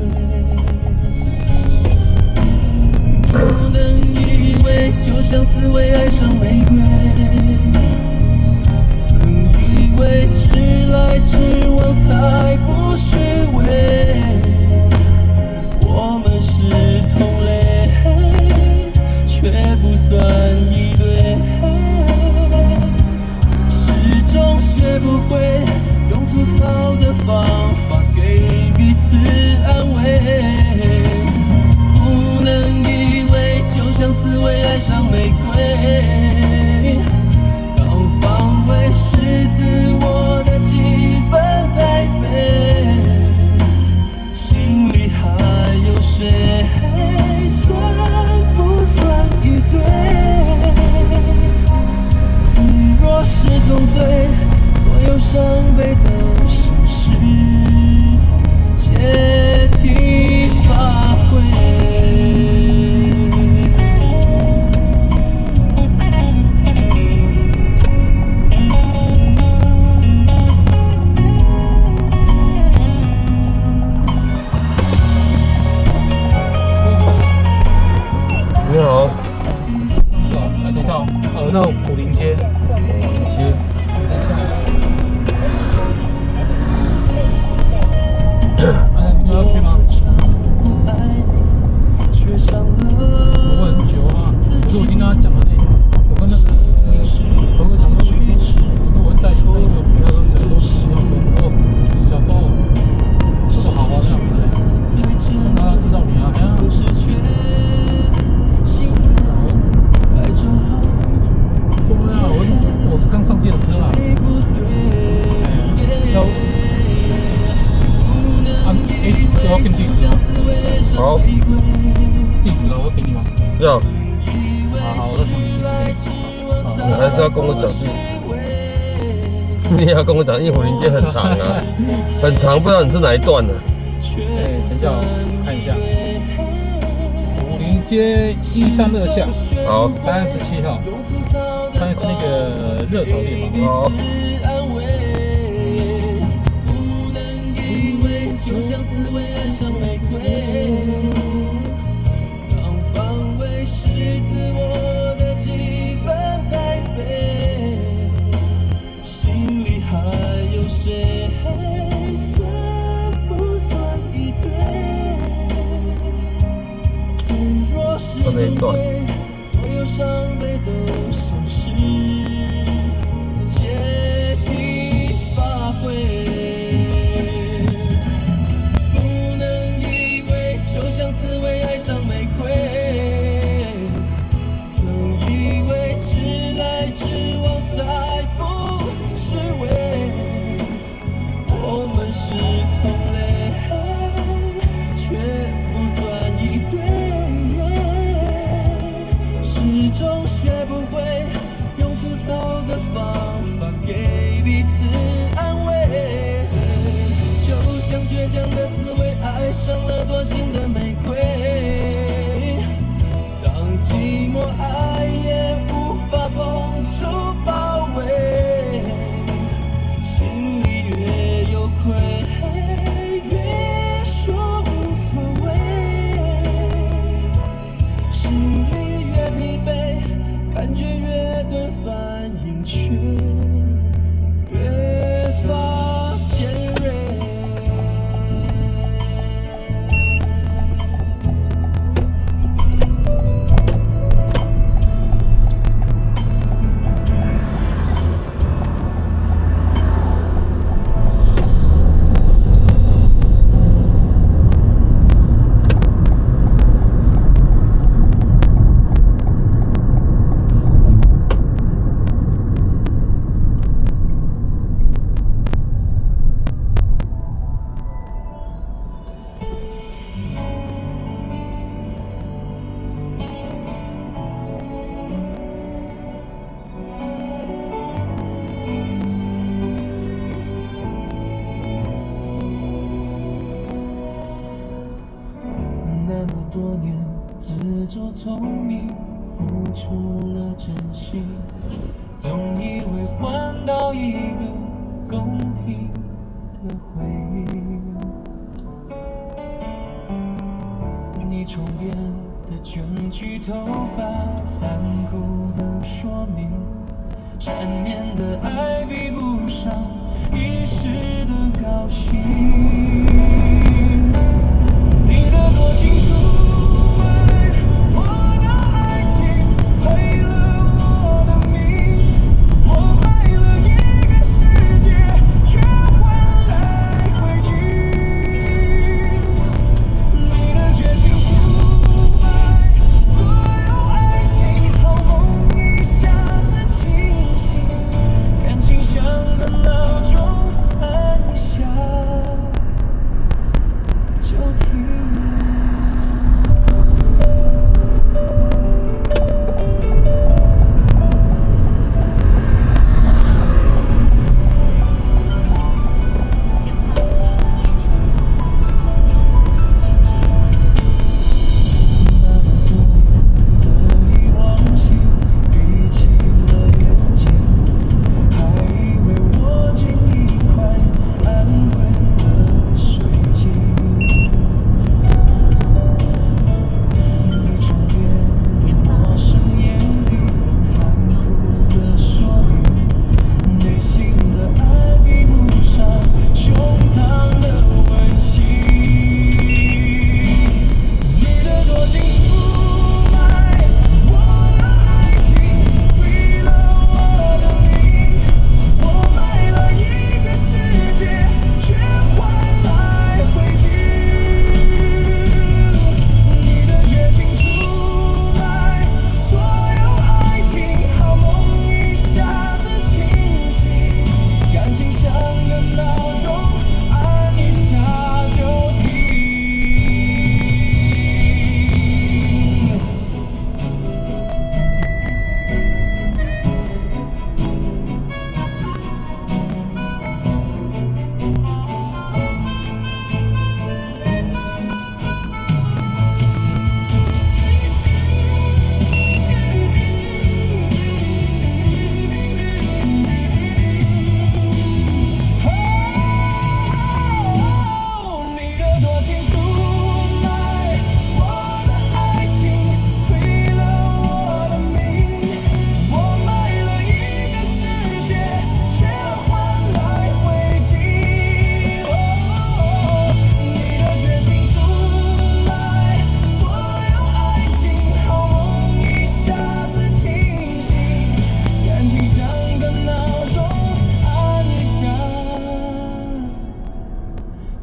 像刺猬爱上玫瑰。曾以为直来直往才不虚伪，我们是同类，却不算一对。始终学不会用粗糙的方法给彼此安慰。不能以为就像刺猬爱上玫瑰，当防卫是自我的基本配备，心里还有谁？算不算一对？脆弱是种罪，所有伤悲都像是借题发挥。你好，是哦，来等一下哦，那古林街，其实你要去吗？不会很久啊，可是我已经跟他讲了我跟那个何哥讲说，我说我会带一个股票说谁都不要说，我说小周，我说好好这样子嘞，让他知道你啊，哎呀。对啊，我是刚上电车啦。要对，我给你地址啊。好，地址啊，我给你吗？要，好，我再传地址。你还是要跟我讲地址。你也要跟我讲，因为虎林街很长啊，很长，不知道你是哪一段呢？等一下我看一下。武林街132巷，好317号，看是那个热炒店吧。好。就像刺猬爱上玫瑰，当防卫是自我的基本配备，心里还有谁？算不算一对？脆弱是种罪，所有伤悲都像是借题发挥。刺猬爱上玫瑰，曾以为直来直往才不虚伪，我们是同类，却不算一对，始终学不会用粗糙的方法给彼此安慰，就像倔强的刺猬爱上了多情的玫瑰，当寂寞爱也无法碰触包围，心里越有愧，越说无所谓，心里越疲惫，感觉越对反应却越发尖锐。多年自作聪明，付出了真心，总以为换到一个公平的回应。你床边的卷曲头发，残酷的说明，缠绵的爱比不上一时的高兴。你的多情出卖我的爱情，毁了我的命，我卖了一个世界，却换来回去。你的决心出卖所有爱情，好梦一下子清醒，感情像个闹钟，按一下就停。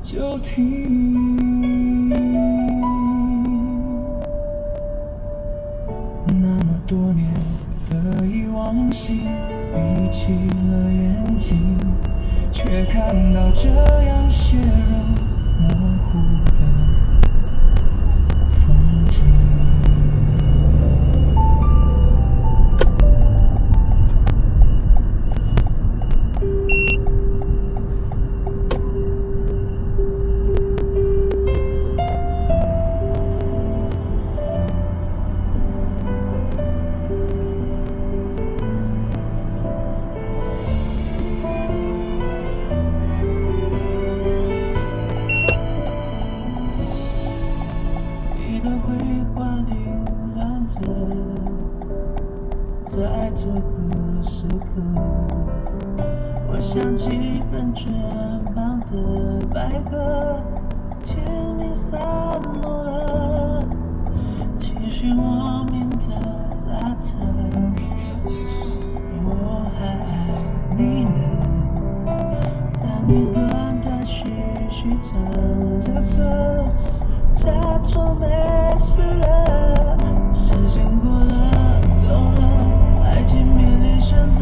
就停。那么多年的遗忘性，闭起了眼睛，却看到这样血肉模糊的风景。你的绘画凌乱着，在这个时刻，我想起本卷旁的百合，甜蜜散落了，期许莫名的拉扯，我还爱你呢，但你断断续续唱着歌，假装没事了，时间过了，走了，爱情面临选择，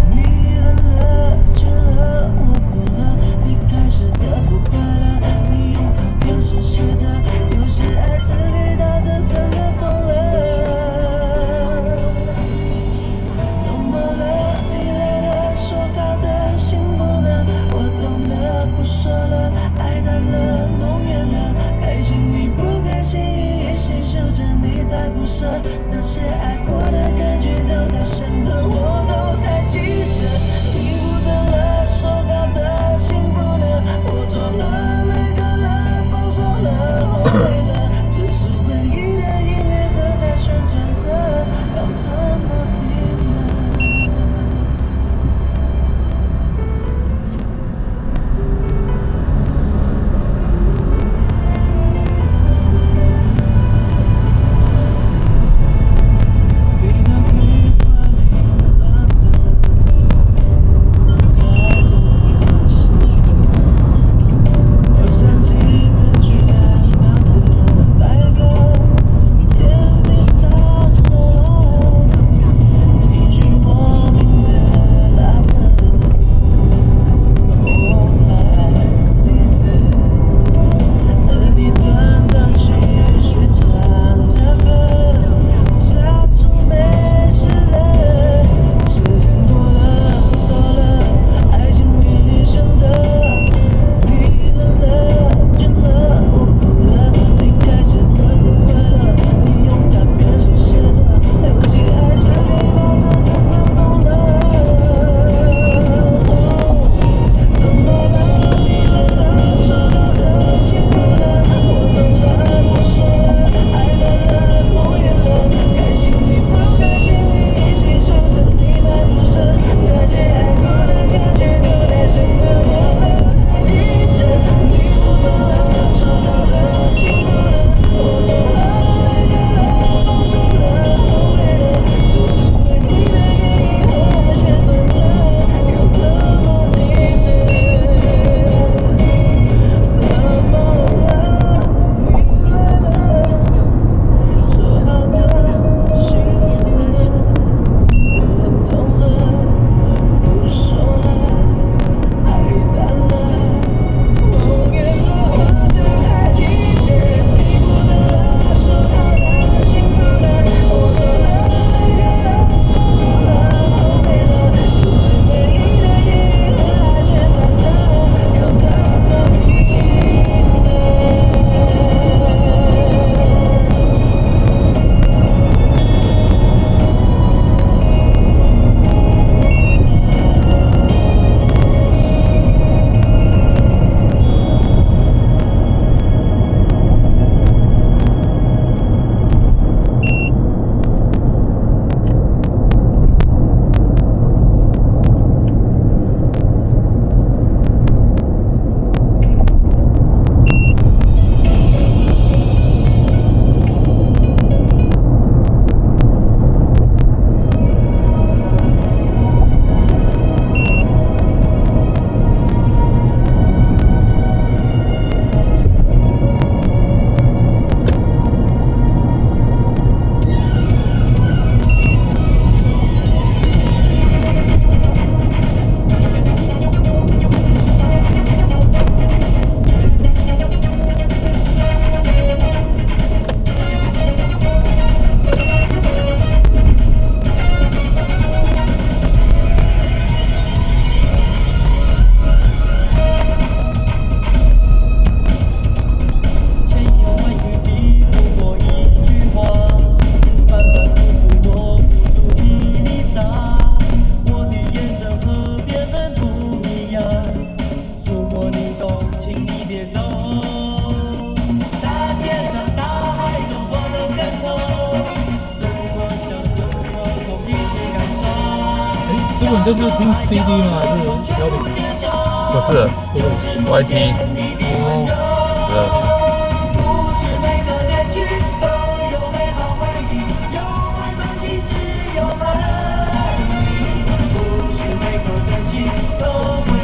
你冷了，倦了，我哭了，你开始的不快乐，你用卡片手写着，有些爱只给到这真的懂了，怎么了？你累了，说好的幸福呢？我懂了，不说了，爱淡了，梦远了。开心与不开心，一起守着你在不舍，那些爱过的感觉都太深刻，我都还记得。你不等了，说好的幸福呢？我错了，累够了，放手了，后悔了，只是回忆的你这是听 CD 吗？还是摇铃？不是，YT。哦，对。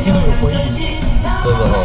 听了有回忆。真的哦。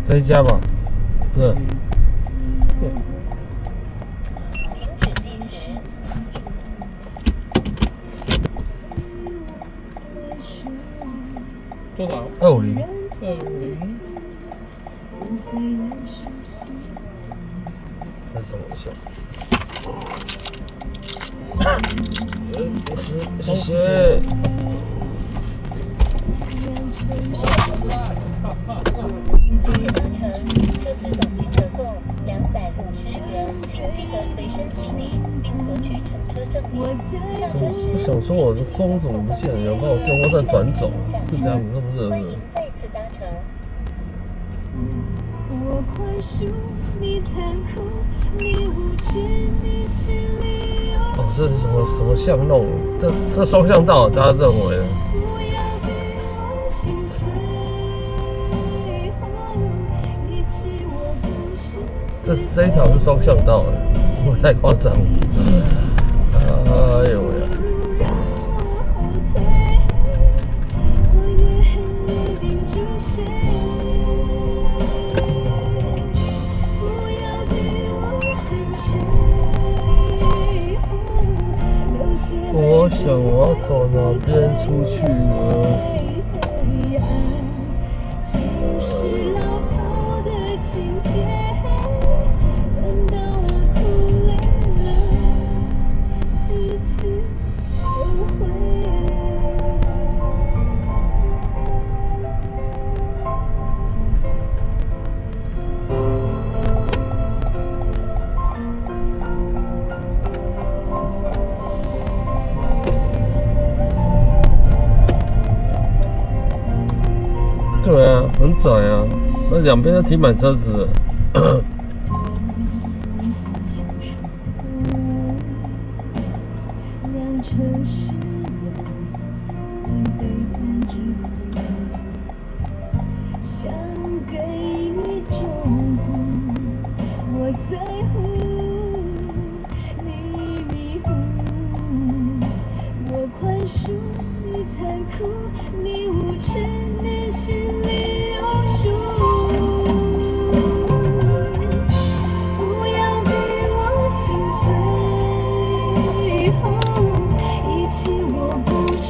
这一家吧，是。对。多少250。250。再等我一下。谢谢。我想说我的风怎么不见了？要把我电风扇转走，是这样子，是不是？哦，这是什么巷弄？这双向道，大家认为？这一条是双向道哎，我太夸张了。哎呦喂！想我要走哪边出去呢？对啊，很窄啊，那两边都停满车子了。你无知，你心里有数。不要逼我心碎，一起我不是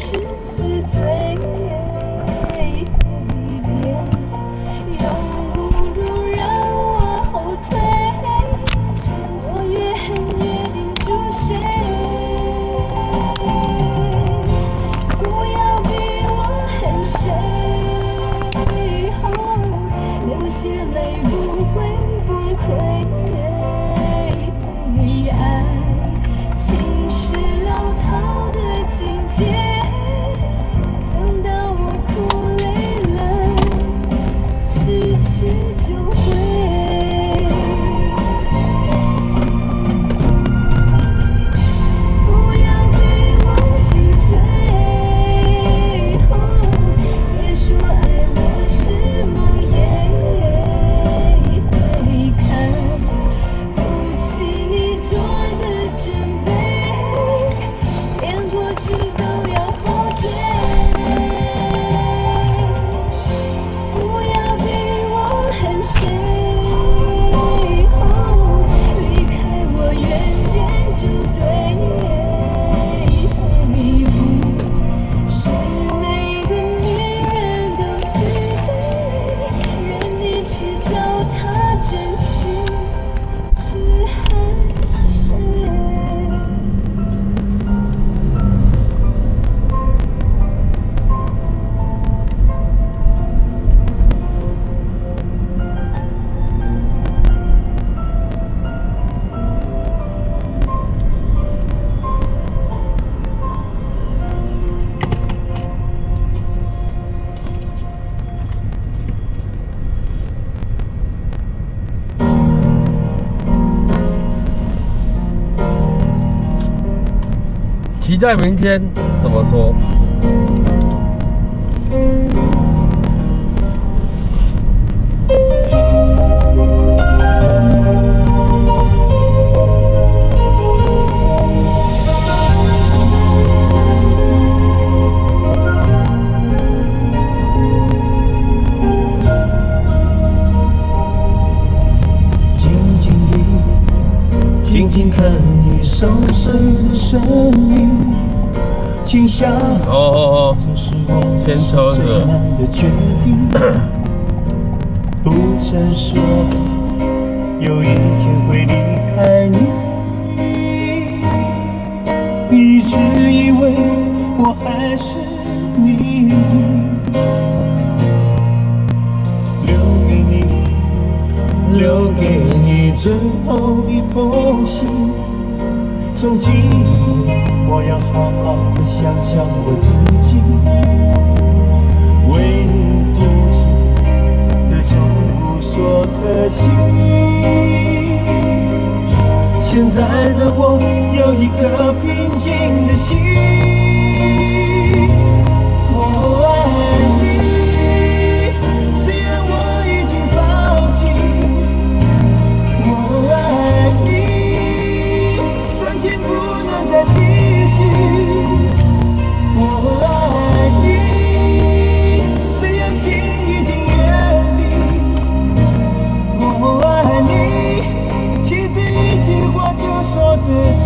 死罪。又不如让我后退，我越恨越定住谁。流血泪不会崩溃，爱情是老套的情节，等到我哭累了，失去就会。不要逼我心碎，别说爱我是梦魇。期待明天怎么说？静静看你熟睡的身影，请下这是我最难的决定。不曾说有一天会离开你，一直以为我还是你的，留给你最后一封信。从今我要好好的想想我自己，为你付出的从不说可惜。现在的我有一颗平静的心，我爱你，虽然我已经放弃。我爱你，伤心不能再提起。我爱你，虽然心已经远离。我爱你，其实一句话就说得清。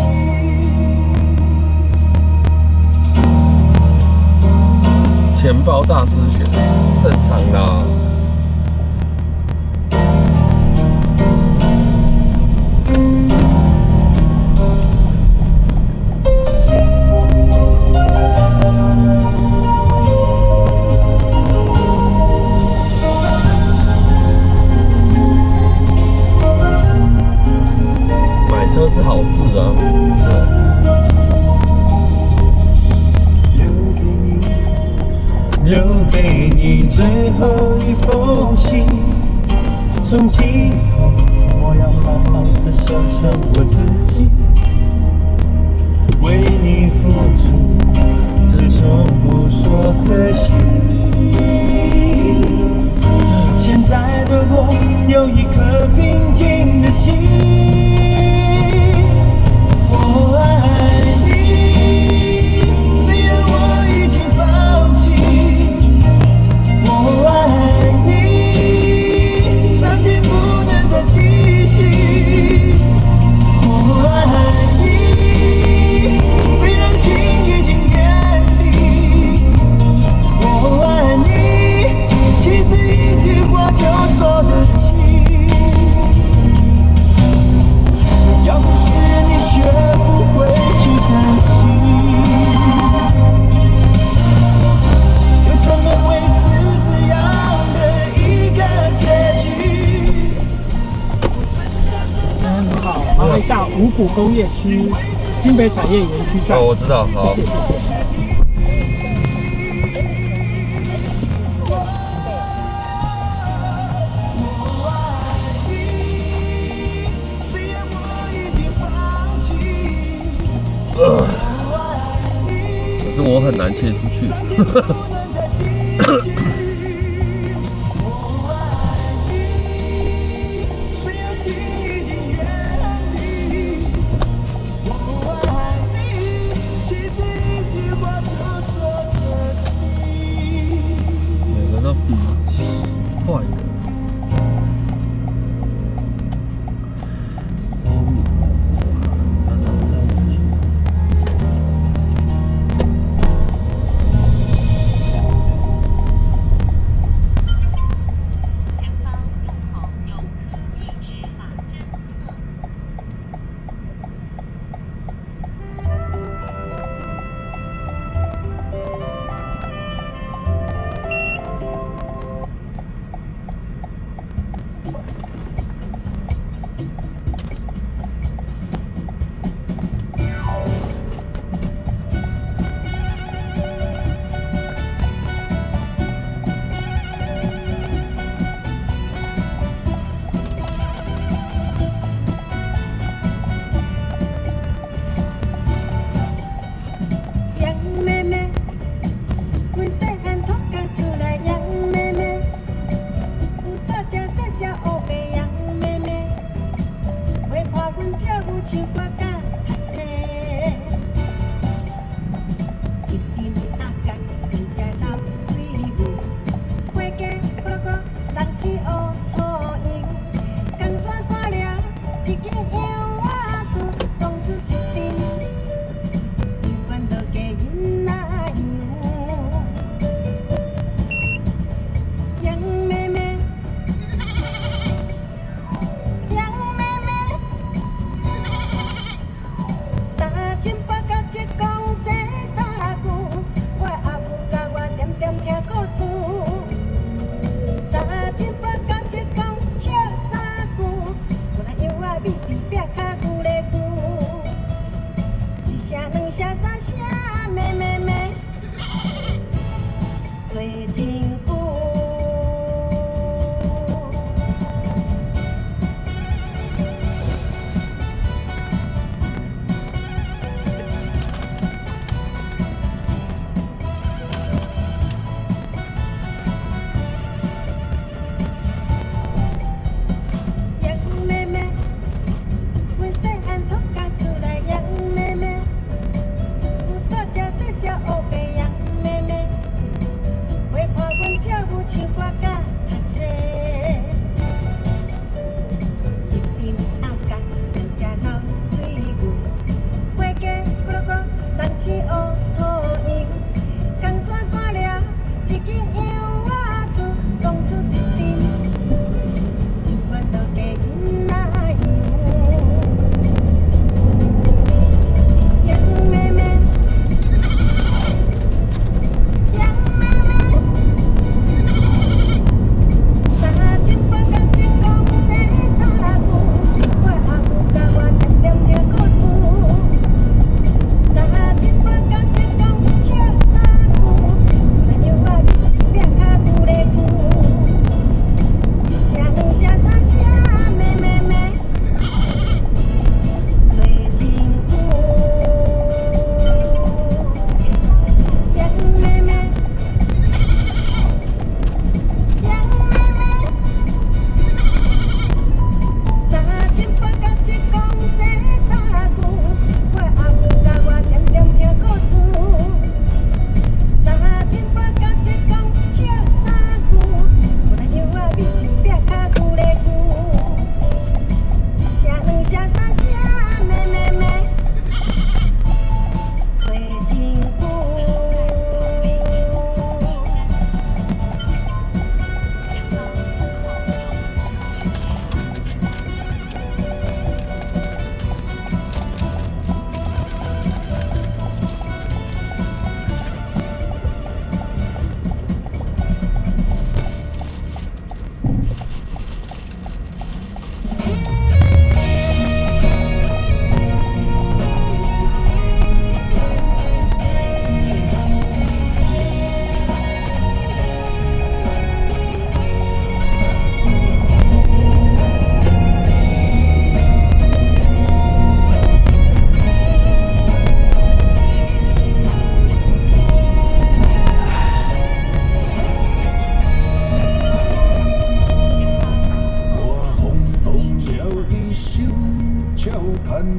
从今后我要好好的想想我自己，为你付出的从不说可惜。现在的我有一颗平静的心，我爱你，虽然我已经放弃，我爱你，伤心不能再继续，我爱你，虽然心已经远离，我爱你，妻子一句话就说得清。要不是你学不会去珍惜，又怎么会是这样的一个结局？你好，麻烦一下五股工业区新北产业园区站。哦，我知道，好。谢谢谢谢。我爱你，虽然我已经放弃，我爱你。可是我很难切出去。不能再继续。我爱你，虽然心已经远离。我爱你，妻子一句话就说得清。每个都比快的。前方路口有科技执法侦测。杨妹妹，阮细汉土家厝内杨妹妹，大只细只乌白杨妹妹，会伴阮跳舞唱歌甲读册。一阵阿甲两只老水母，花家咕噜咕噜人鼠乌土用，江山山了一间洋瓦厝，装出一边。管到家囡仔样，杨妹妹，杨妹妹，三千八甲一公这三句，我的阿母甲我点点听故事。三千八甲一公笑三句，我那样啊米伫壁骹牛咧牛。一声两声三声，妹妹妹，找真久。杨妹妹，阮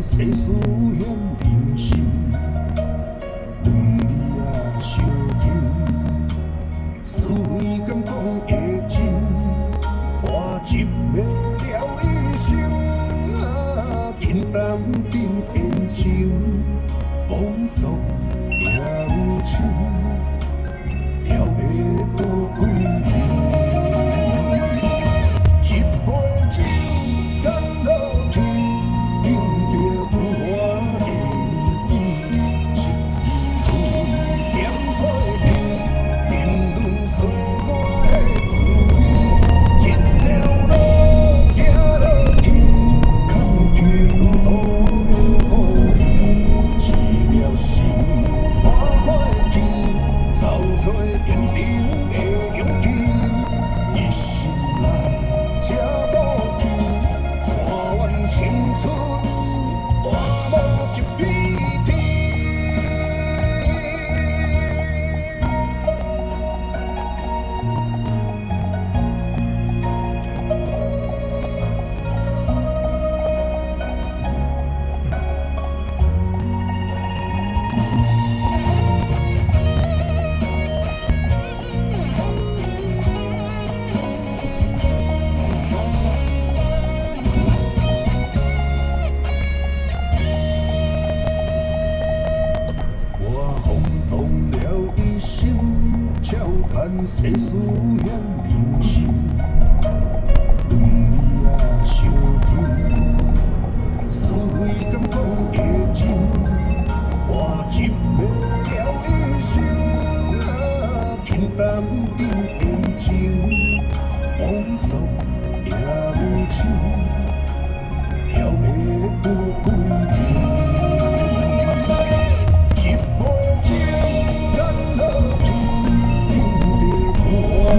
世事险人生，两字啊相近，是非敢讲会真，我一袂了一生啊，平淡定眼睛，往事也有情，了袂过几年。一杯酒，干落去，饮着有我的意。一支烟，点火去，评论说我的滋味。一条路行落去，坎坷路途的乌云。一秒心看过去，找找坚定的勇气。一心来。这倒去，带完青春，换无一片天。我轰动了一生，照看世事险人生，两字啊相近，是非敢讲会真，我一袂了一生啊，平淡定眼睛，往事也无情，了袂过几年。一杯酒，干落去，饮着有我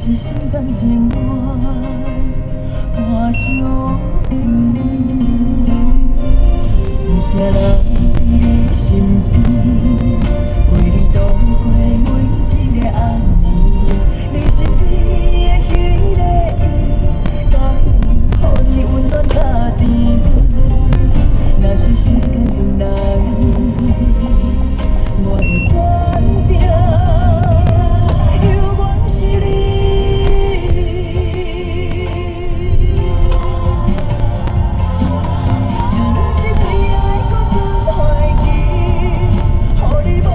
是时间情愿伴相随，有啥人伫你身边，陪你度过每一个暗暝，你身边的迄个伊，敢有予你温暖甲甜蜜？若是时间重来，我会选择永远是你。是不是对爱搁存怀疑？予你无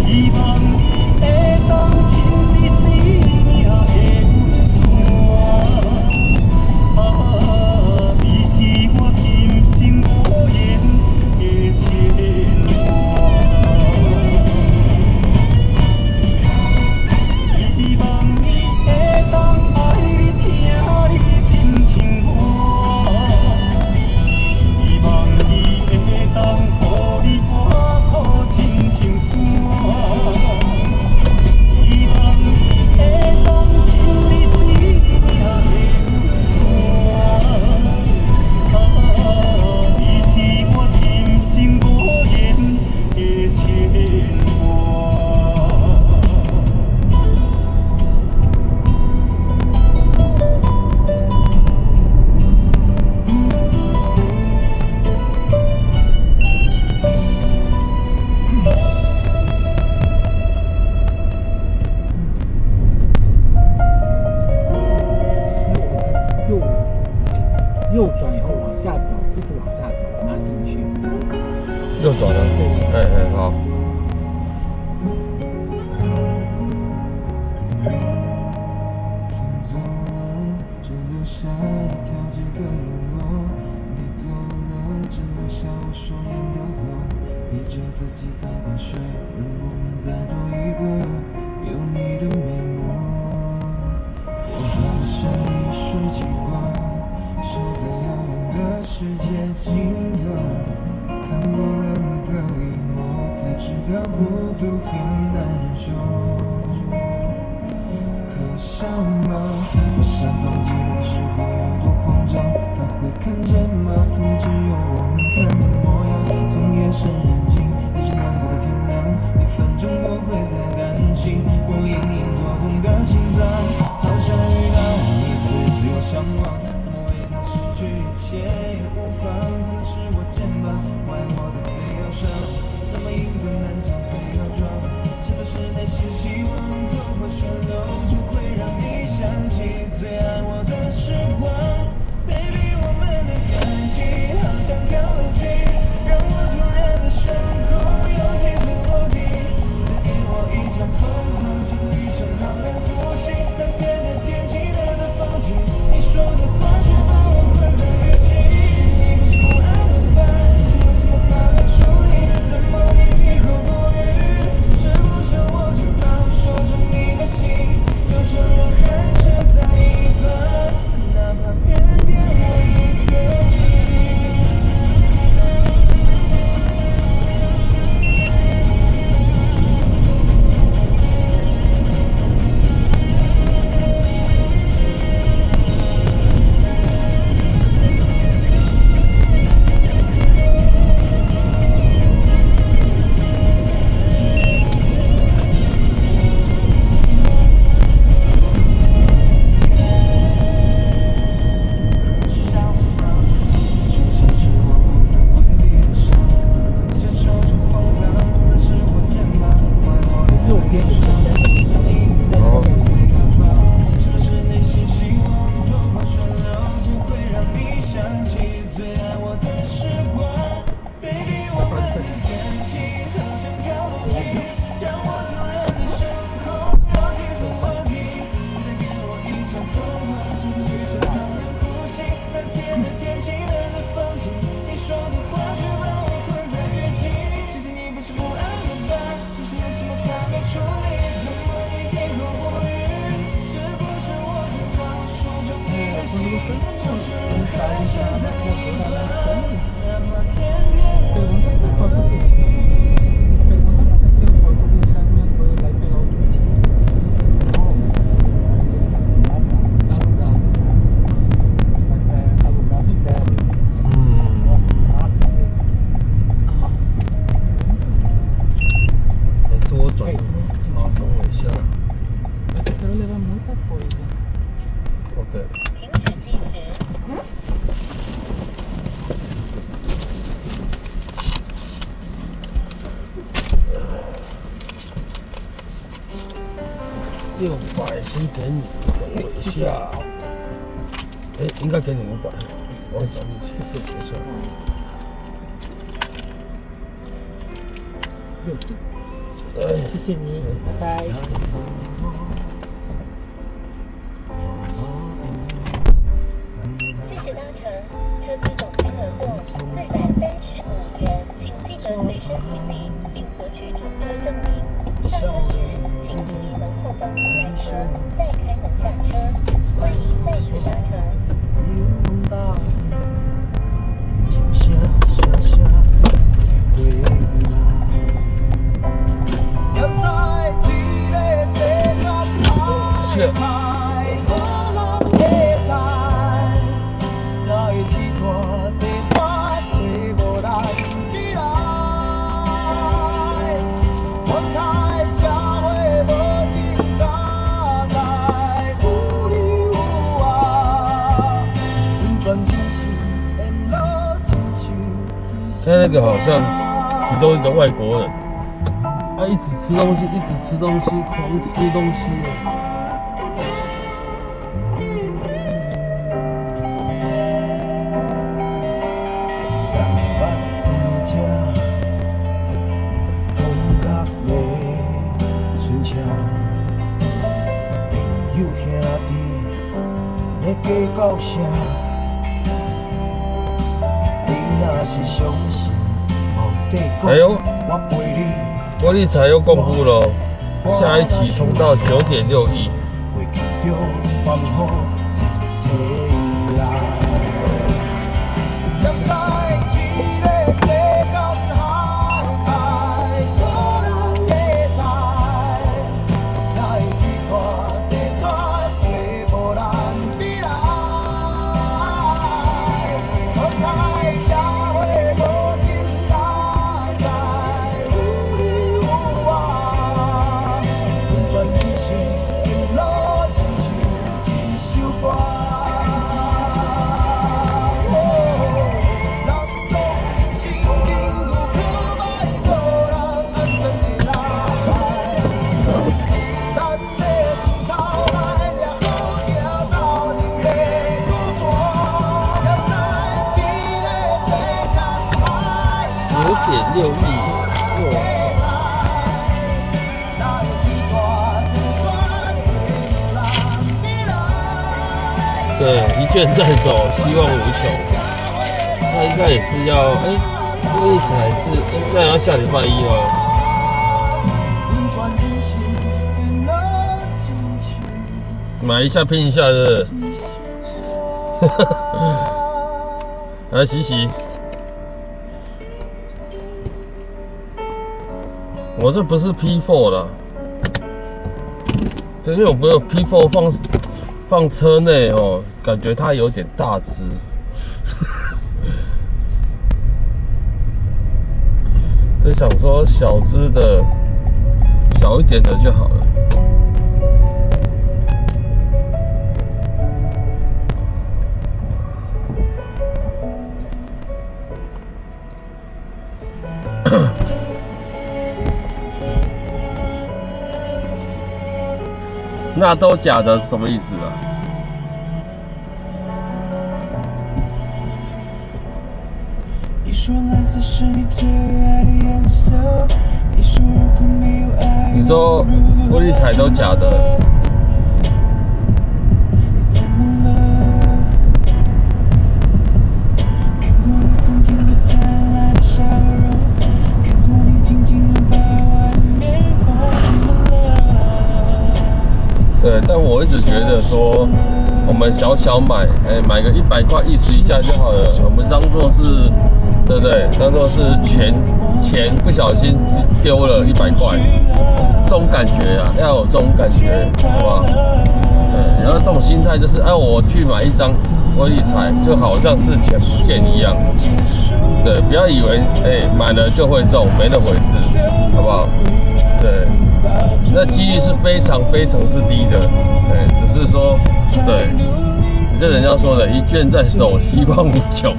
希望你会当亲你生命的温泉。你是我今生无言的牵挂。希望你会当爱你听你深情歌。希望你会当予你看破真情线。希望你会当亲你生命的温泉。你是我今生无言的牵挂。右转以后往下走，一直往下走，然后进去。右转了。好。走了，只留下一条街的影落。你走了，只留下我双眼的火。逼着自己在半睡，仍不能再做一个有你的面膜。我好像一束极光，守在遥远的世界尽头。看过了你的一幕，才知道孤独很难忍受。可笑吗？我想放记录的时候有多慌张，他会看见吗？曾经只有我们看的模样，从夜深人静一直难过的天亮，你反正不会再担心我隐隐作痛的心脏，好想遇到你，对自由向往，怎么为他失去一切也无妨，可能是我肩膀外我的悲忧伤，那么硬的难讲非要装，是不是内心希望透过旋流就会让你想起最爱我的时光。 Baby 我们的感情好像跳了机，让我突然的升空又急速落地，给我一场疯狂就遇上好难呼吸，当天的天气冷的放弃，你说的话却把我困在雨季，你不是不爱了吧？只是有什么才能处理，怎么你闭口不语？是不是我就好说出你的心，就这样含着在一旁，哪怕偏偏我也可以。 600先给你，等我一下。哎，应该给你500，我找你去。谢谢，没事。谢谢你，拜拜。谢谢搭乘，车资总金额共435元，请记得随身行李，并索取乘车证明。上车时，请提起门后方无赖车，再开门下车。欢迎再次搭乘。他那个好像其中一个外国人，他一直吃东西，一直吃东西，狂吃东西啊。哎呦，威力彩又公布了，下一期冲到9.6亿。9.6亿，对，一卷在手，希望无穷。那应该也是要，威力彩是，那要下礼拜一吗？买一下拼一下是不是？来洗洗。我这不是 P4 啦，对，因为我没有 P4 放车内哦，感觉它有点大只，就想说小只的、小一点的就好了。那都假的是什么意思啊？你说威力彩都假的？对，但我一直觉得说，我们小买，买个100块意思一下就好了。我们当做是，对不对？当做是钱不小心丢了100块，这种感觉啊，要有这种感觉，好不好？对，然后这种心态就是，我去买一张威力彩，就好像是钱不见一样。对，不要以为买了就会中，没那回事，好不好？对。那几率是非常非常之低的，对，只是说，对，你这人家说的一卷在手，希望无穷。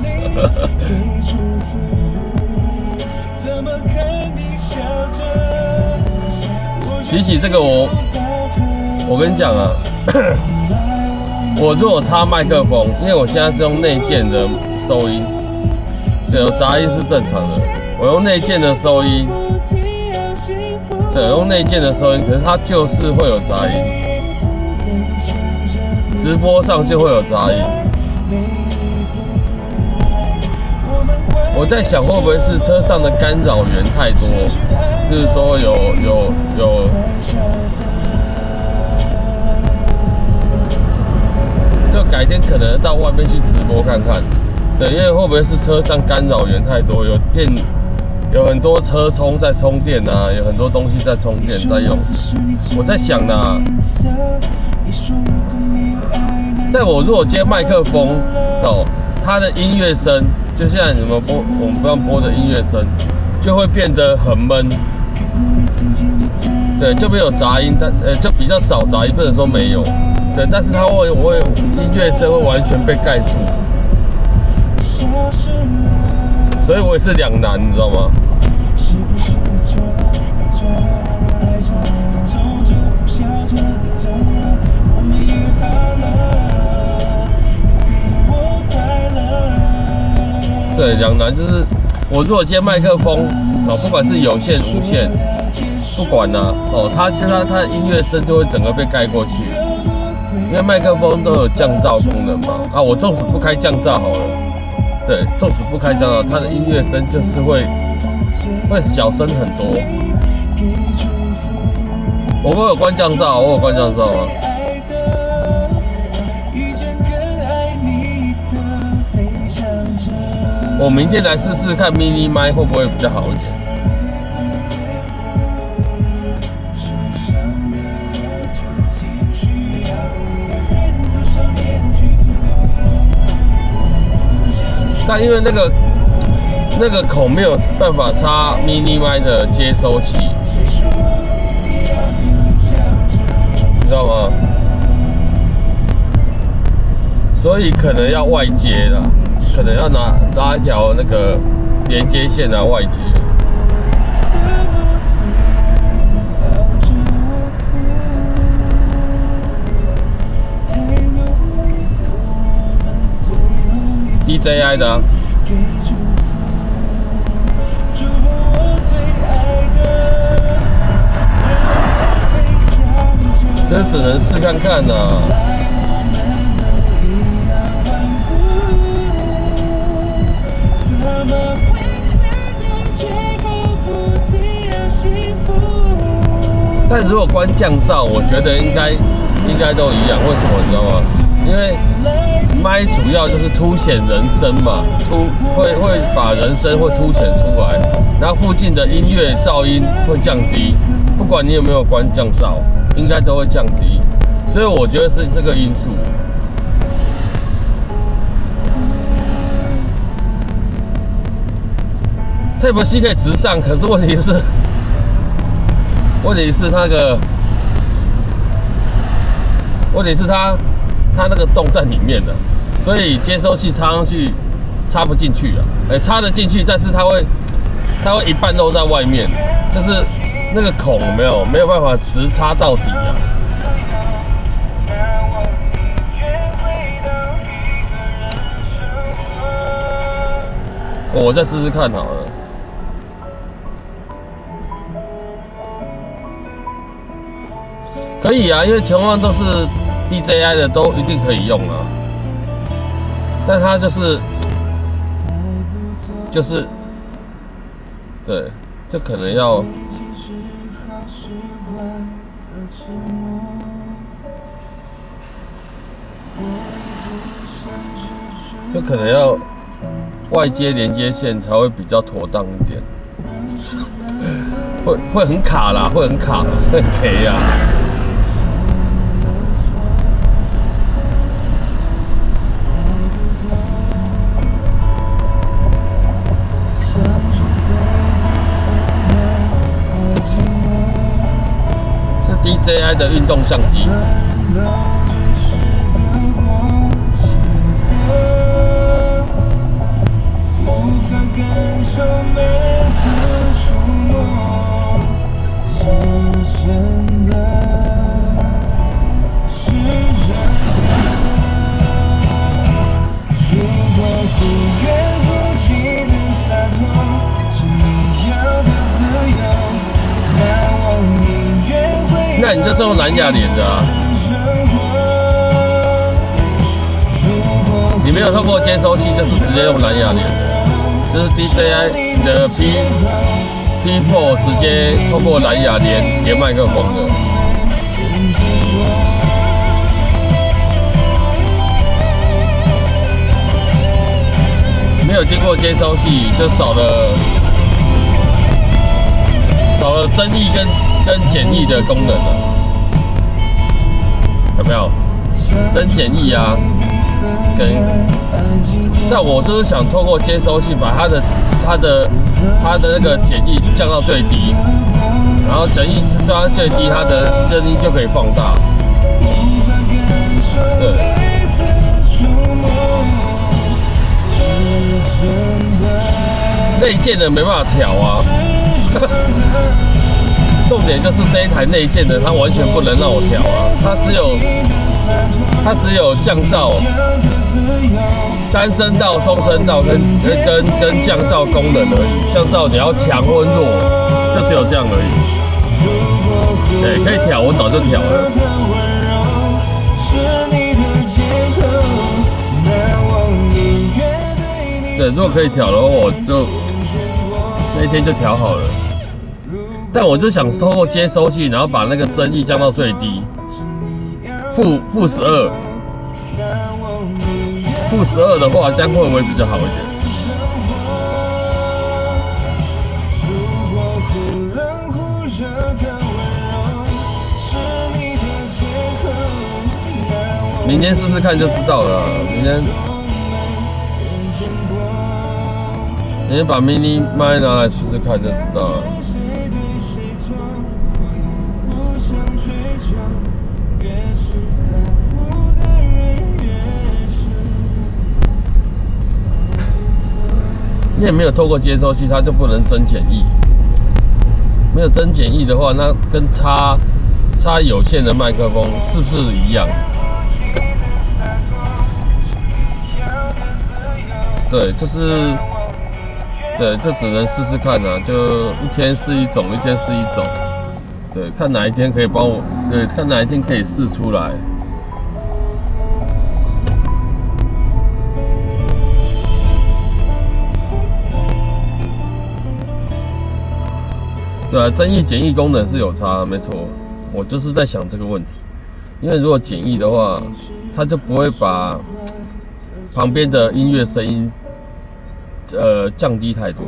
洗洗这个我跟你讲啊，我如果插麦克风，因为我现在是用内建的收音，对，有杂音是正常的，我用内建的收音。对，用内建的收音，可是它就是会有杂音，直播上就会有杂音。我在想会不会是车上的干扰源太多，就是说有，就改天可能到外面去直播看看。对，因为会不会是车上干扰源太多，有很多车充在充电啊，有很多东西在充电在用。我在想啦，但我如果接麦克风哦，它的音乐声，就像你们我们刚播的音乐声，就会变得很闷。对，就没有杂音，就比较少杂音，不能说没有。对，但是它会音乐声会完全被盖住。所以我也是两难，你知道吗？对，两难就是我如果接麦克风哦，不管是有线无线，不管啦哦，它音乐声就会整个被盖过去，因为麦克风都有降噪功能嘛。啊，我纵使不开降噪好了。对，纵使不开降噪，它的音乐声就是会小声很多。我有关降噪，我有关降噪啊。我明天来试试看 mini 麦会不会比较好一点。但因为那个孔没有办法插 mini 麦的接收器，你知道吗？所以可能要外接啦，可能要拉一条那个连接线啊外接。DJI 的啊，这只能试看看呐。但如果关降噪，我觉得应该都一样。为什么你知道吗？因为麦主要就是凸显人声嘛，会把人声会凸显出来，然后附近的音乐噪音会降低，不管你有没有关降噪，应该都会降低，所以我觉得是这个因素。Type-C 可以直上，可是问题是它那个洞在里面的，所以接收器插上去插不进去啊，插得进去，但是它会一半露在外面，就是那个孔没有办法直插到底啊。我再试试看好了。可以啊，因为全网都是 DJI 的，都一定可以用啊。但它就是，对，就可能要，外接连接线才会比较妥当一点。会很卡啦，会很卡，会很 K 啊。DJI 的运动相机，看你就是用蓝牙连的啊，你没有透过接收器，就是直接用蓝牙连的，就是 DJI 的 P4 直接透过蓝牙连麦克风的。没有经过接收器，就少了增益跟减益的功能了，有没有？增减益啊，但我就是想透过接收器把它的那个减益降到最低，然后增益降到最低，它的声音就可以放大。对。内建的没办法调啊，重点就是这一台内建的，它完全不能让我调啊，它只有降噪、单声道、双声道跟降噪功能而已。降噪你要强或弱，就只有这样而已。对，可以调，我早就调了。对，如果可以调的话，我就那一天就调好了。但我就想透过接收器，然后把那个增益降到最低，负12，负12的话，这样会不会比较好一点？明天试试看就知道了。明天把 mini 麦拿来试试看就知道了。你也没有透过接收器，它就不能增减益。没有增减益的话，那跟插有线的麦克风是不是一样？对，对，就只能试试看啊，就一天试一种，一天试一种。对，看哪一天可以帮我，对，看哪一天可以试出来。对啊，增益减益功能是有差，没错。我就是在想这个问题，因为如果减益的话，它就不会把旁边的音乐声音降低太多。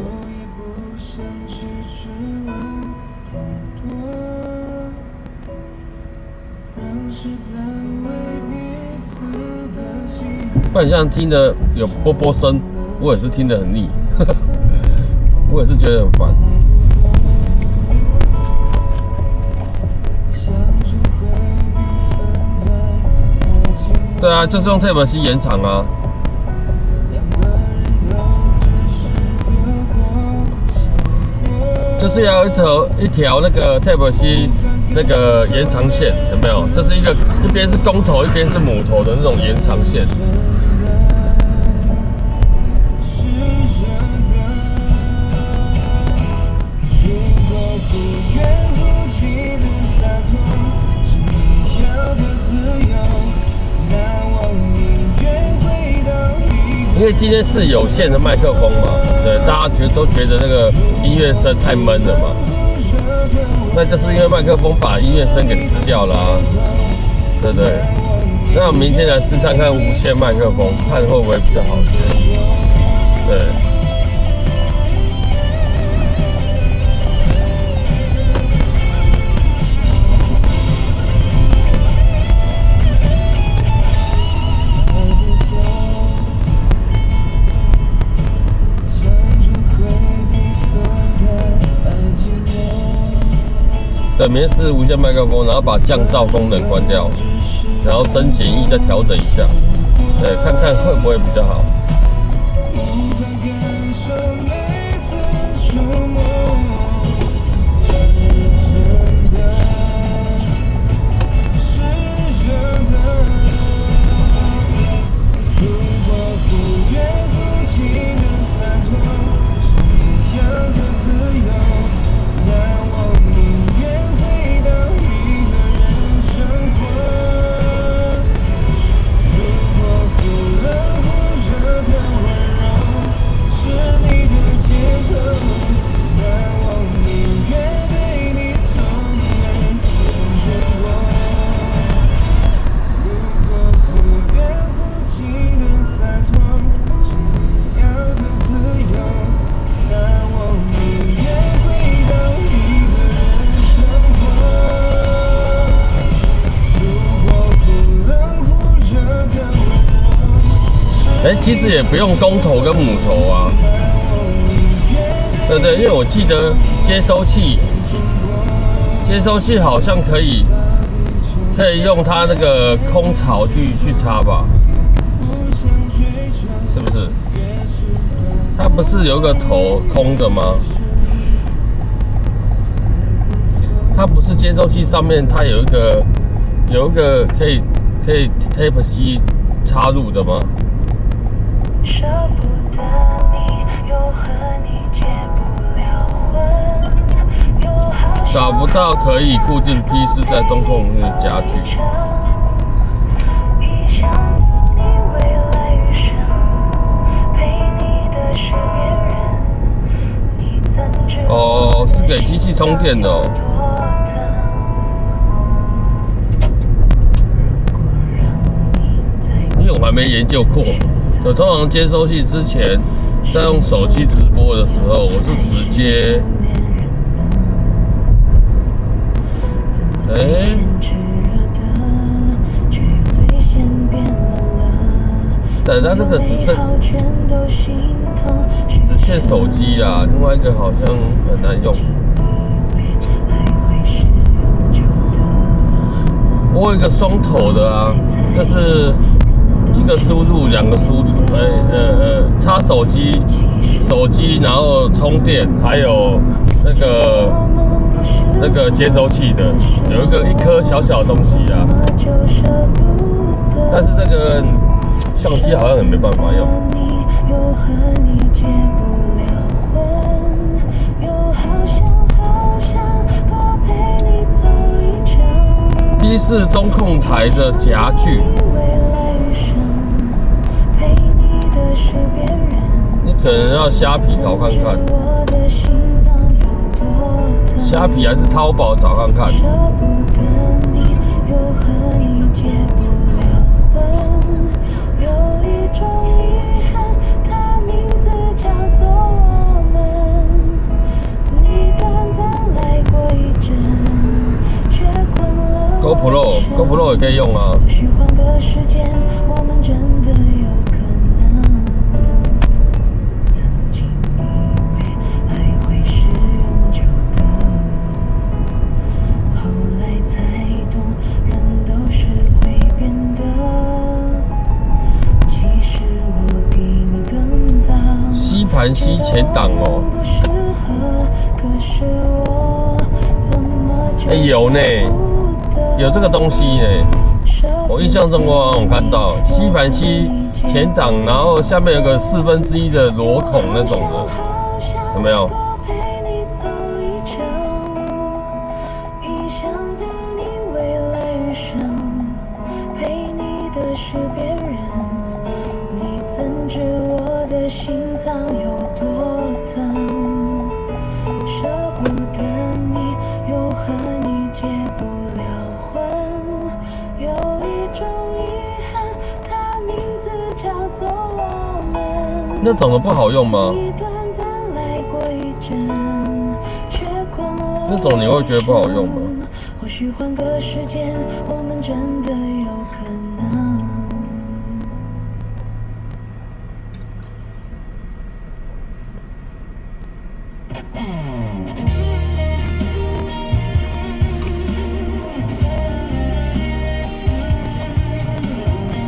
不然像听的有波波声，我也是听得很腻，我也是觉得很烦。对啊，就是用 Type-C 延长啊。就是要一条那个 Type-C 那个延长线，有没有？就是一边是公头，一边是母头的那种延长线。因为今天是有线的麦克风嘛，对，大家都觉得那个音乐声太闷了嘛，那就是因为麦克风把音乐声给吃掉了啊，对不对？那我明天来试看看无线麦克风，看会不会比较好一点，对。对，明天是无线麦克风，然后把降噪功能关掉，然后增减益再调整一下，对，看看会不会比较好。其实也不用公头跟母头啊，对不对？因为我记得接收器好像可以用它那个空槽去插吧，是不是？它不是有一个头空的吗？它不是接收器上面它有一个可以 Type C 插入的吗？舍不得你，又和你结不了婚，又好像找不到可以固定 P4在中控那个夹具。一想你未来余生，陪你的是别人，你怎知哦，是给机器充电的哦。因为我还没研究过。我通常接收器之前在用手机直播的时候，我是直接，等它那个只限手机啊，另外一个好像很难用。我有一个双头的啊，就是一个输入两个输出，插手机，然后充电，还有那个接收器的，有一颗小小的东西啊，但是那个相机好像也没办法用。P4中控台的夹具，你可能要虾皮找看看，虾皮还是淘宝找看看。GoPro 也可以用啊。吸盘吸前挡哦。有呢。有这个东西呢，我印象中我看到吸盘吸前挡，然后下面有个1/4的螺孔那种的，有没有？那种的不好用吗？那种你会觉得不好用吗？或许换个时间，我们真的有可能。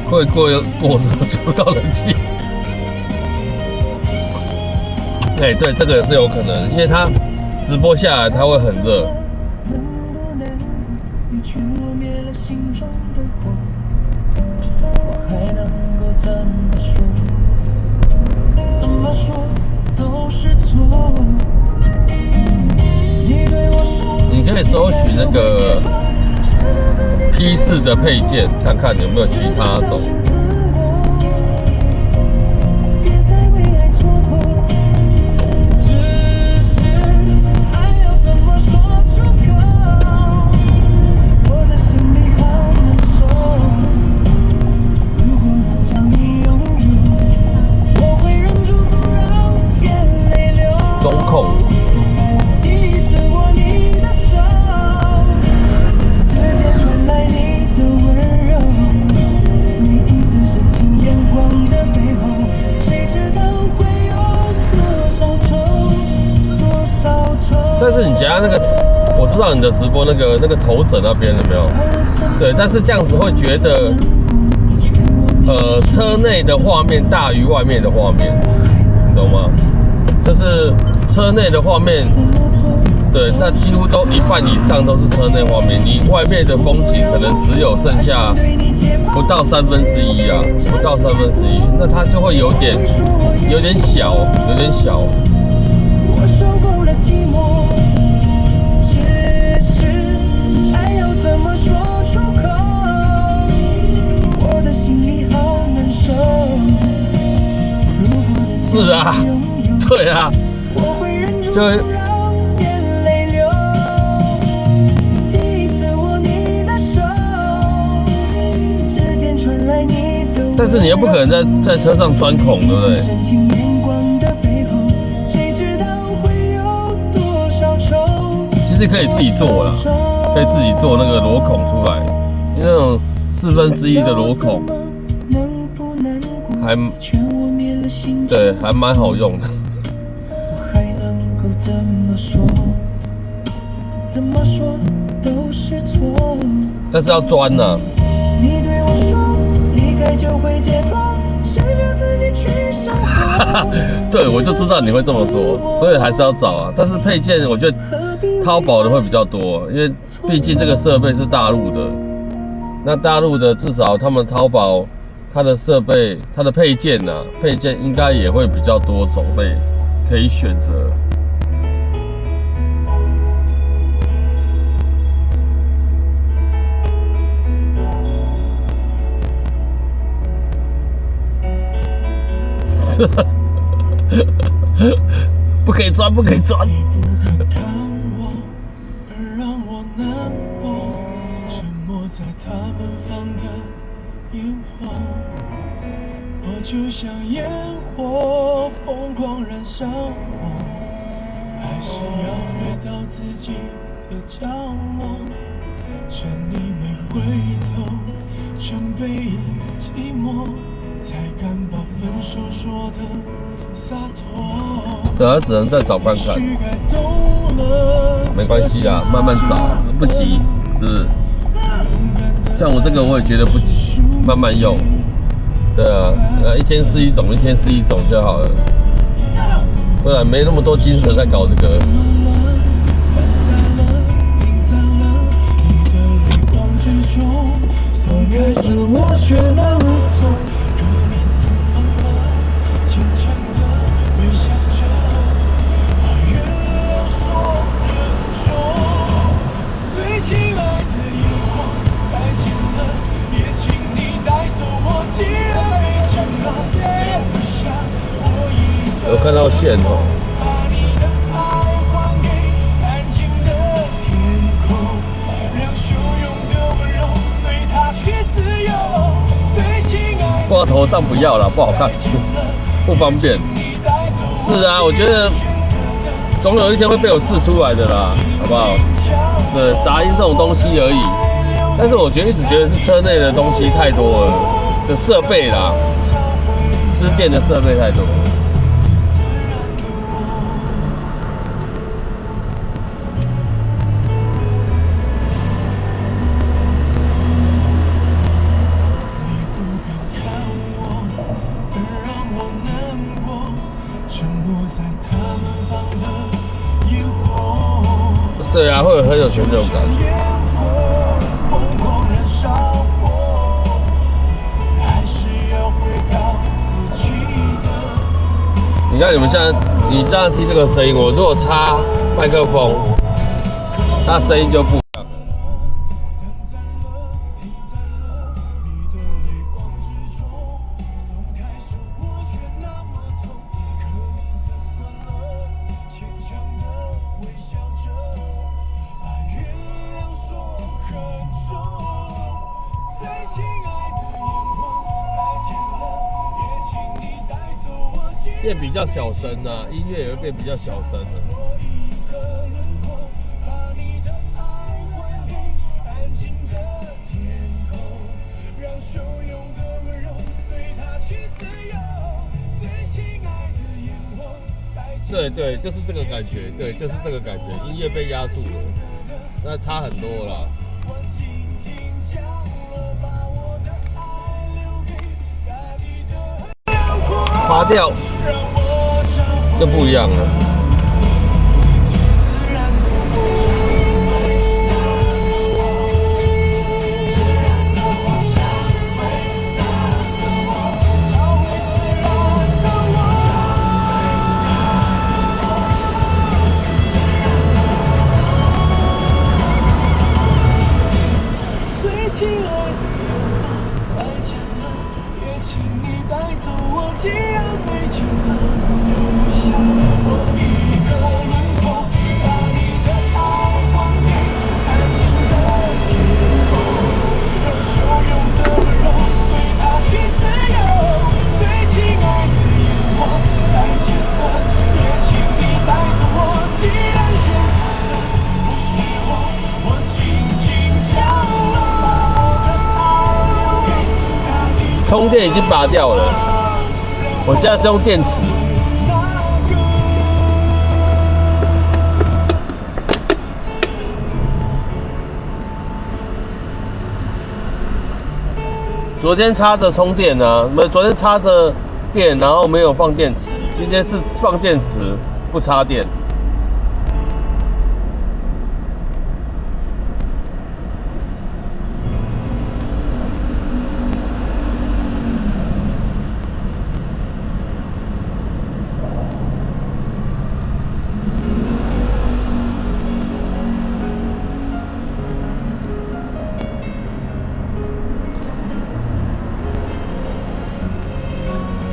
会过的出不到冷气。对，这个也是有可能，因为它直播下来它会很热。你可以搜寻那个 P4的配件，看看有没有其他种。那个我知道你的直播那个头枕那边有没有？对，但是这样子会觉得，车内的画面大于外面的画面，你懂吗？就是车内的画面，对，它几乎都一半以上都是车内画面，你外面的风景可能只有剩下不到1/3啊，不到1/3，那它就会有点小，有点小。我受够了寂寞，只是爱要怎么说出口？我的心里好难受。如果能是啊，对啊，我会忍住就让眼泪流。第一次握你的手，指尖传来你的温柔，但是你又不可能在车上钻孔，对不对？深情眼光的背后，谁知道会有多少愁？其实可以自己做啦，可以自己做那个螺孔出来，那种1/4的螺孔，还对，还蛮好用的。我还能够怎么说？怎么说都是错。但是要钻呐、你对我说，离开就会解脱，试着自己去生活。对，我就知道你会这么说，所以还是要找啊。但是配件我觉得淘宝的会比较多，因为毕竟这个设备是大陆的，那大陆的至少他们淘宝它的设备、它的配件啊，配件应该也会比较多种类可以选择。不可以钻，不可以钻。你不敢看我，而让我难过。沉默在他们放的烟火，我就像烟火，疯狂燃烧我。还是要回到自己的角落，趁你没回头，趁背影寂寞，才敢把分手说的洒脱。对啊，只能再找看看，没关系啊，慢慢找，不急，是不是？像我这个我也觉得不急，慢慢用。对啊，一天试一种，一天试一种就好了，不然没那么多精神在搞这个。我却那么痛，可你怎么了？坚强的微笑着，把原谅说很重。最亲爱的烟火，再见了，也请你带走我，既然被抢了，放不下我一个人。有看到线哦。把你的爱还给安静的天空，让汹涌的温柔随它去自由。挂头上不要了，不好看，不方便。是啊，我觉得总有一天会被我试出来的啦，好不好？对，杂音这种东西而已。但是我一直觉得是车内的东西太多了，的设备啦，吃电的设备太多了。对啊，会很有成就感。你看你们现在，你这样听这个声音，我如果插麦克风，它声音就不一样了。变比较小声啊，音乐也会变比较小声了。对对，就是这个感觉，对，就是这个感觉，音乐被压住了，那差很多了。拔掉就不一样了。最亲爱的，再见了，也请你带走我，既然飞尽了，留下我一个轮廓，把你的爱还给安静的天空，让汹涌的温柔随它去自由。最亲爱的眼光，再见了，也请你带走我，既然选择了不是我，我轻轻将了我的爱留给大地。充电已经拔掉了，我现在是用电池。昨天插着充电啊，昨天插着电，然后没有放电池。今天是放电池，不插电。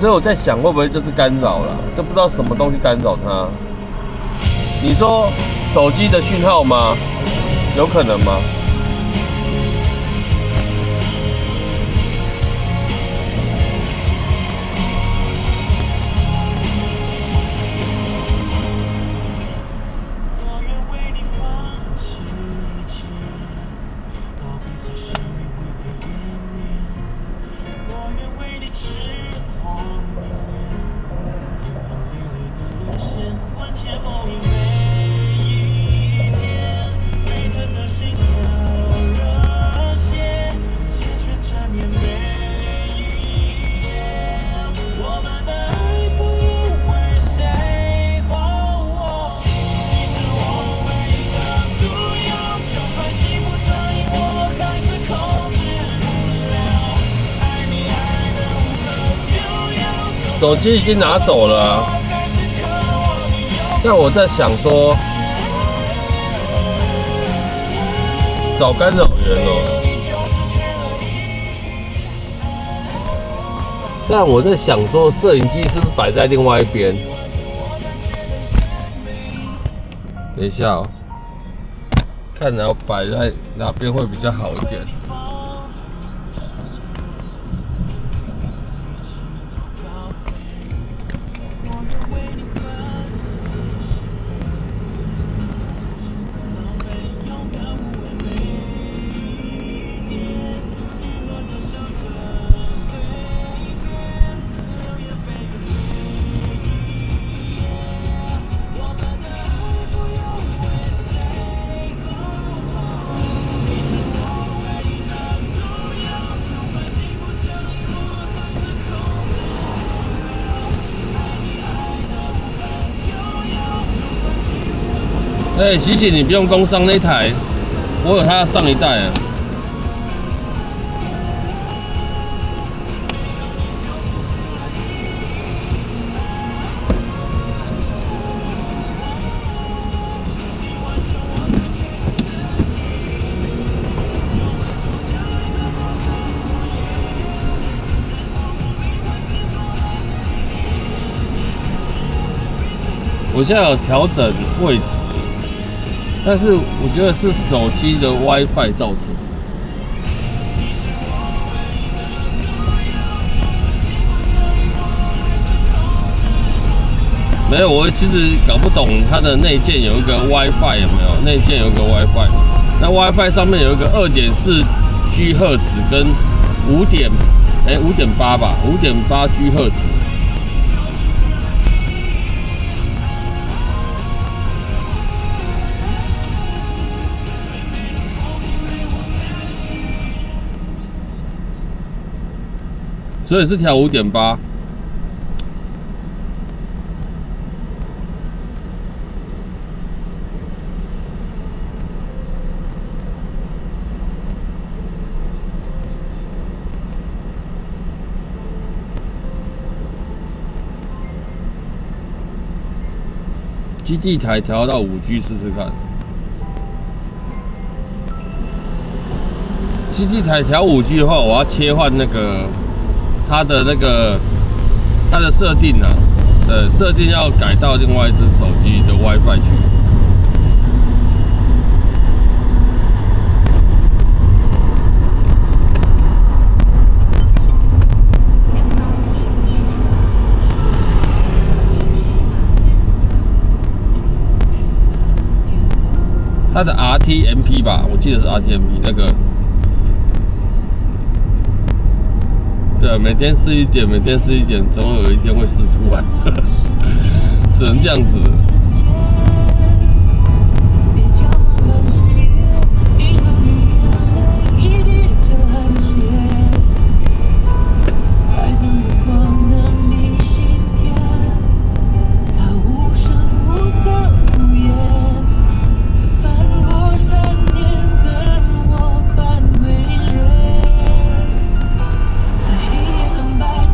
所以我在想，会不会就是干扰了？就不知道什么东西干扰它。你说手机的讯号吗？有可能吗？我愿为你放弃一切，到彼此生命灰飞烟灭。我愿为你痴狂迷恋，让美丽的路线魂牵梦萦每一天，沸腾的心跳热血，缱绻缠绵每一夜。我们的爱不用为谁还我，你是我唯一的独有，就算幸福成瘾，我还是控制不了。爱你爱得无可救药，手机已经拿走了啊，还是渴望你有。但我在想说，找干扰源哦。但我在想说，摄影机是不是摆在另外一边？等一下哦，看要摆在哪边会比较好一点。哎，琪琪，你不用工商那台，我有它上一代啊。我现在有调整位置。但是我觉得是手机的 WiFi 造成。没有，我其实搞不懂它的内建有一个 WiFi 有没有？内建有一个 WiFi， 那 WiFi 上面有一个2.4 G 赫兹跟5.8吧，5.8 G 赫兹。所以是调5.8。基地台调到5G 试试看。基地台调5G 的话，我要切换那个它的设定啊，设定要改到另外一只手机的 WiFi 去。它的 RTMP 吧，我记得是 RTMP 那个。对，每天试一点，每天试一点，总有一天会试出来，只能这样子。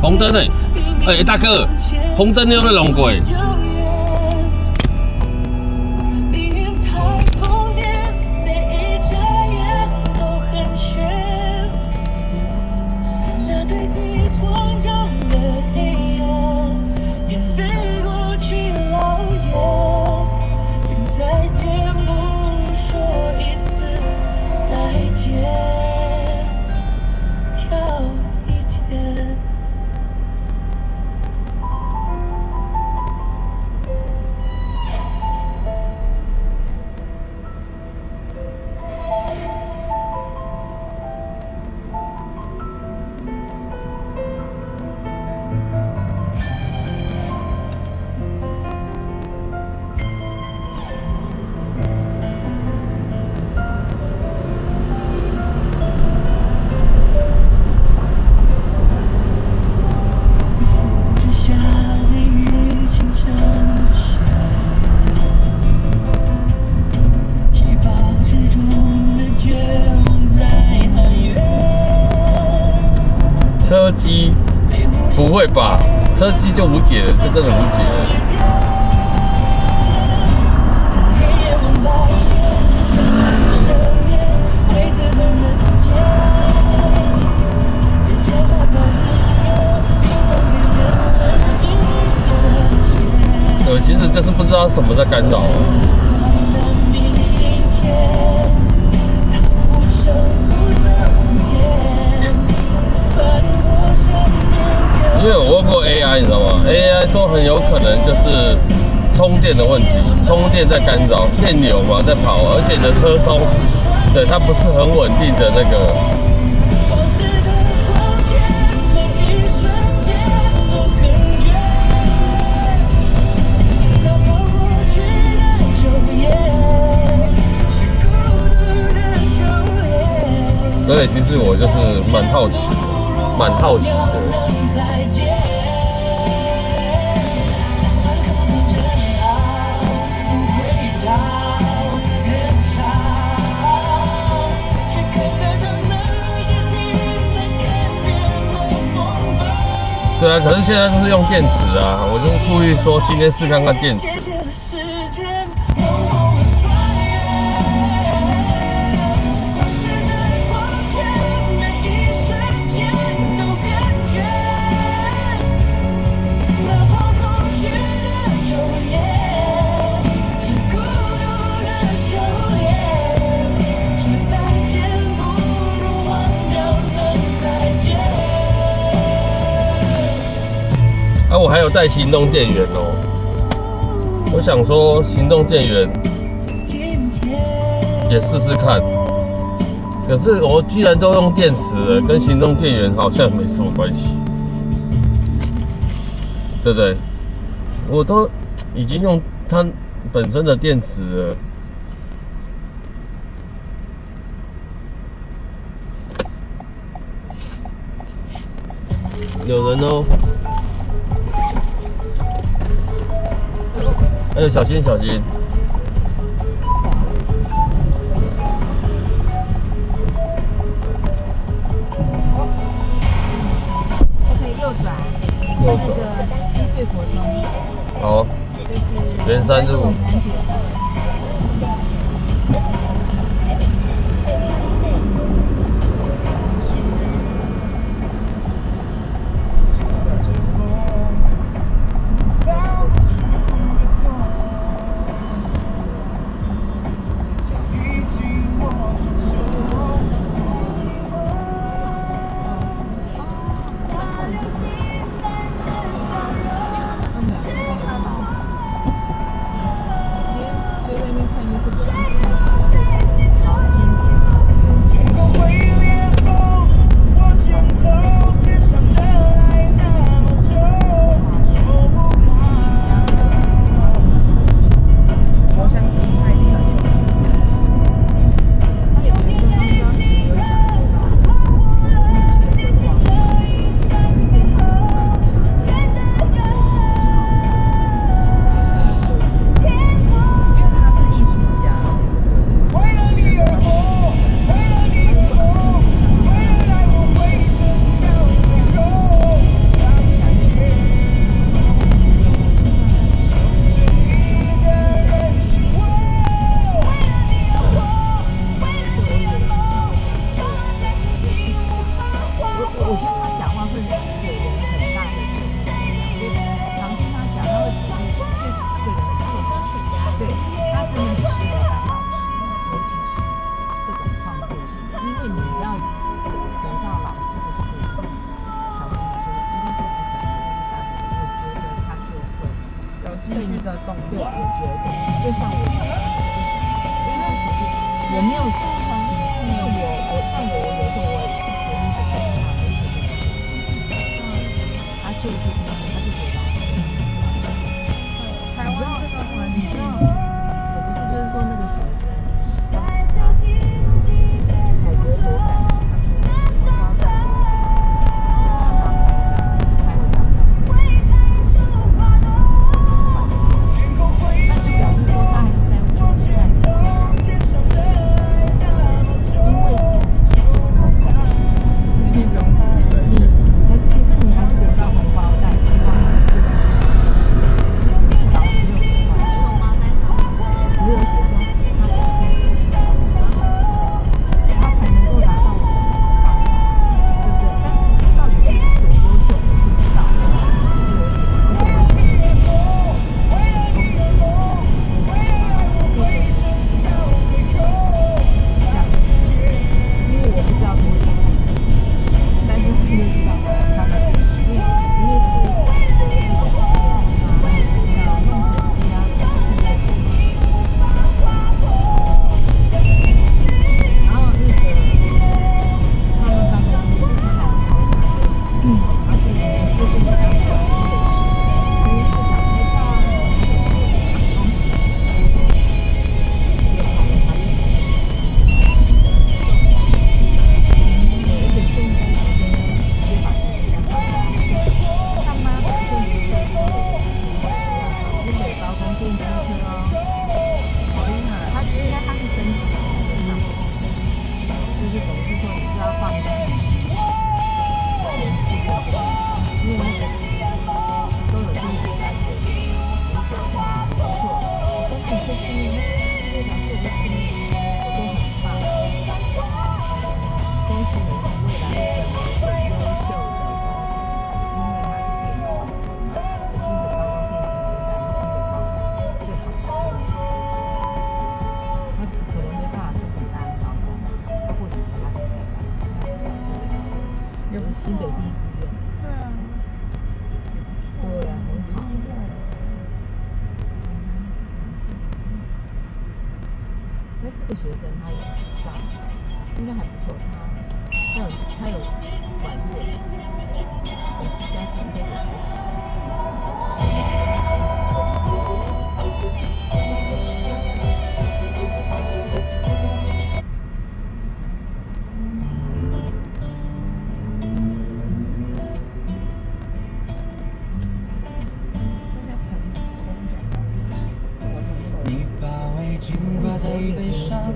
红灯嘞！哎，大哥，红灯你有没有弄过？车机不会吧？车机就无解了，就真的无解了。其实就是不知道什么在干扰。因为我问过 AI， 你知道吗 ？AI 说很有可能就是充电的问题，充电在干扰，电流嘛在跑，而且你的车充，对它不是很稳定的那个。所以其实我就是蛮好奇的。对啊，可是现在就是用电池啊，我就是故意说今天试看看电池。我还有带行动电源哦，我想说行动电源也试试看。可是我既然都用电池了，跟行动电源好像没什么关系，对不对？我都已经用它本身的电池了。有人哦。哎呦，小心小心！可以右转，右那个积穗国中，好，就是圆山路。南捷。继续的动对，力。我觉得就像我没有，因为我有时候我是学那个东西嘛，没学那个，他就是这样，他就觉得台湾这个环境，我不是就是说那个学生，孩子多感，他说光在开了张照。那就表示说他还是在乎你看自己，因为实力不用比对。可是你还是留到红包袋，希望就是至少6块。我有写说他有些他才能够拿到我的红包，对不对？但是到底是多优秀我不知道，我就有写，而且我写。因为我不知道多少，但是因为知道差的多，因为是有那个学校弄成绩啊，然后那个他们班的那个他还他是就跟他说新北市，因为市长拍照啊，还有东西。而且现在学生呢，直接把成绩单发下来，他妈本身不是其实有新北高工电机科哦，好厉害！他应该他是申请的上，就是等于是说你就要放弃填志愿这件事情，因为那个都有第一次在学习，我就觉得不错。我说你会去念，那老师我会去念，我说很棒。恭喜你未来会成为最优秀的工程师，因为他是电机，新北高工电机原来是新北高工最好的科系，那可能没办法申请大安高工，他或许他自己没办法，他至少新北高工，又是新北第一志愿，对啊，对啊，很好。那这个学生他也上，应该还不错，他有管乐，我是家境应该也还行。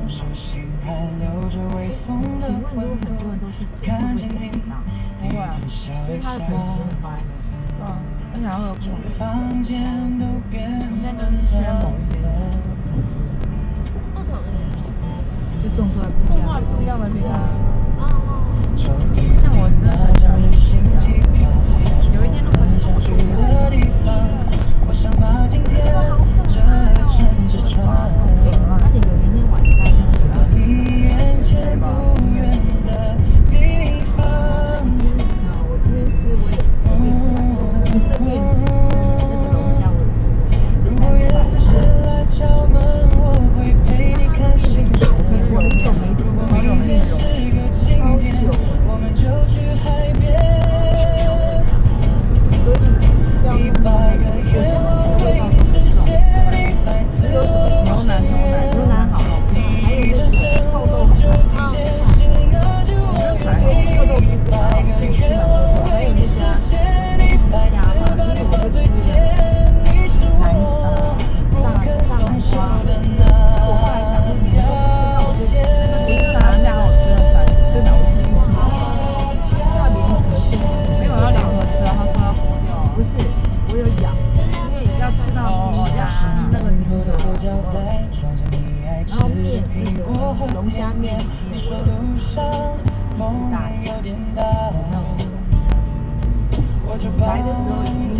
请问，如果很多人都是剪，会不会剪不到？不会啊，所以它的本质会放在对啊，而且还会有不同的颜色。你你现在就是缺某一些颜色，不同的颜色，就种出来不一样的不一样的啊。像我真的很喜欢吃有一天如果你从住宿我想把今天这城市穿那你有明天晚餐呢？离眼前不远的地方。我今天吃我也吃蛮多的，那个面那个龙虾我吃了300来敲门，我会陪你看星星。我很久没吃了，明天是个晴天，我们就去海边。所以要弄到那个，我觉得它这个味道很重，只有什么牛腩好好吃，还有那个臭豆腐啊，我觉得臭豆腐比较好吃，吃蛮多种，还有那个吃一只虾嘛，因为我就吃炸南瓜，我后来想说你们都不吃，那我就沙虾我吃了3次，真的我吃一只，因为要连壳吃，没有要联合吃啊，他说要剥掉啊。不是，我有咬，因为要吃到金沙，那个金沙，然后面那个龙虾面里面我有吃一只大虾，我没有吃龙虾。你来的时候已经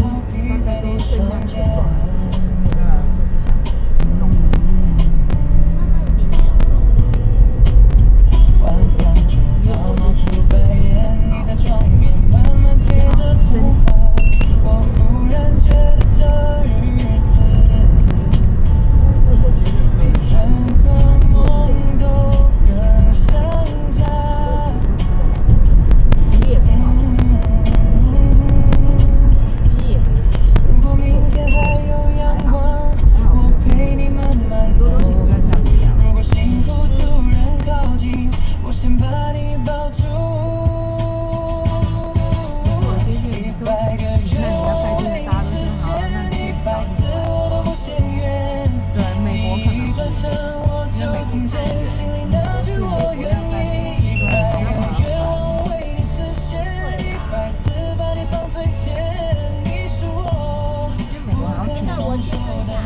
大概都剩下那个状态，就不想弄了。那里面有肉，晚餐就要冒出白烟，你在窗边慢慢贴着头发，我忽然觉得这日子但是我觉得可以人和梦都更相加。鸡也很好吃，鸡也很好吃。如果明天还有阳光，我陪你慢慢走。如果幸福突然靠近，我先把你抱住。我先去你说，那你要开车，大家都说好，那你去找你对，美国可能不一样，因为美国开远，是美国要开飞机，对，好麻烦。美国好像现在我去正下来，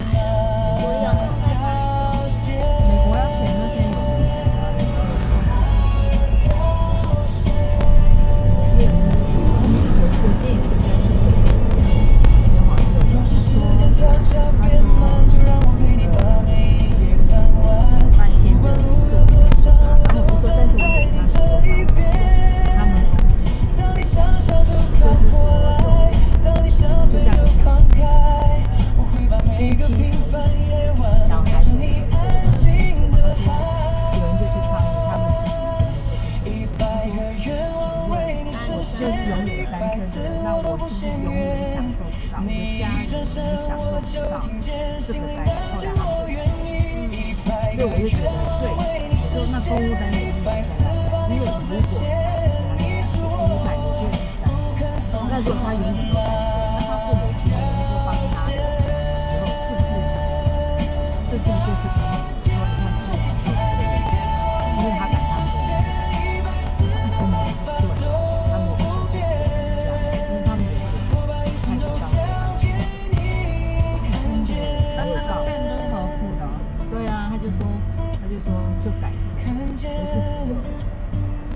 我有空再拍。美国要钱那些有的没的，我记得是，我记得也是跟那个有好像有他说办签证是我不行啊，然后我就说，但是我给他说他们公司以前就是说有，就像你讲，夫妻小孩有人就去抗议，他们自己以前我就是永远单身的人，那我是不是永远享受不到？我的家人也享受不到这个待遇。后来他们就，所以我就觉得，对，我说那公务单位应该因为如果就第一代有些人是单身，那如果他永远都单身，那他父母亲能够帮他的时候，是不是这是不是就是可能说你看是因为他赶他们的真的对，他们以前就是这样，因为他们也看不到对方去，真的但那个店就是合库的啊。对啊，他就说就改成不是只有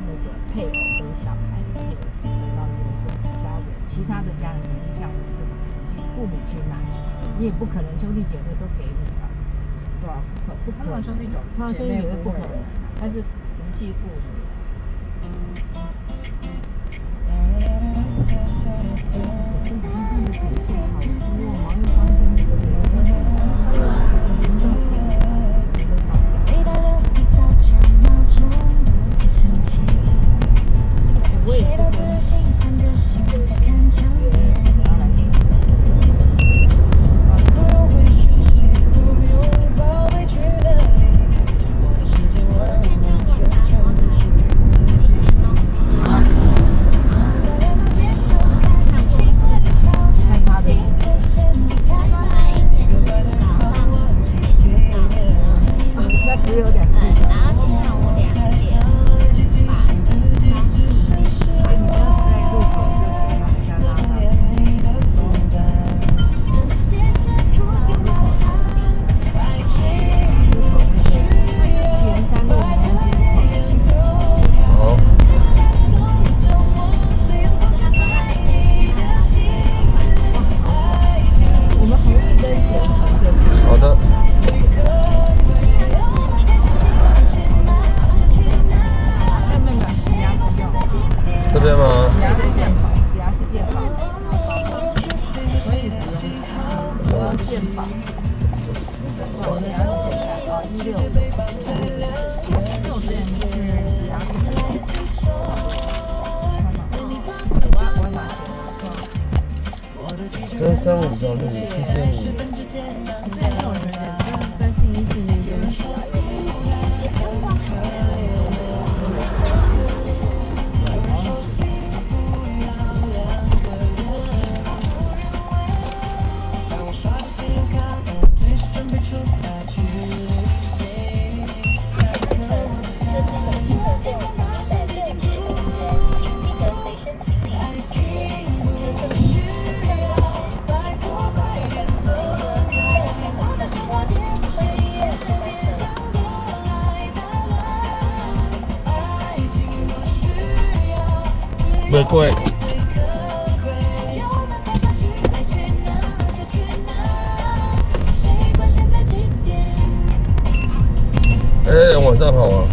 那个配偶跟小孩的然后有家人，其他的家人不像我们这种直系父母亲啊，你也不可能兄弟姐妹都给你吧？对啊，不可能，他们兄弟姐妹不可能，但是直系父母。手机旁边的可是好多毛玉芳跟那个我也是跟这边吗？血压是健保，血压是健保，所以不用健保。哇，血压是健保165，因为我之前去血压是我会拿钱。335照那里，谢谢你。但是我觉得在心理里面跟血压有玫瑰。晚上好啊。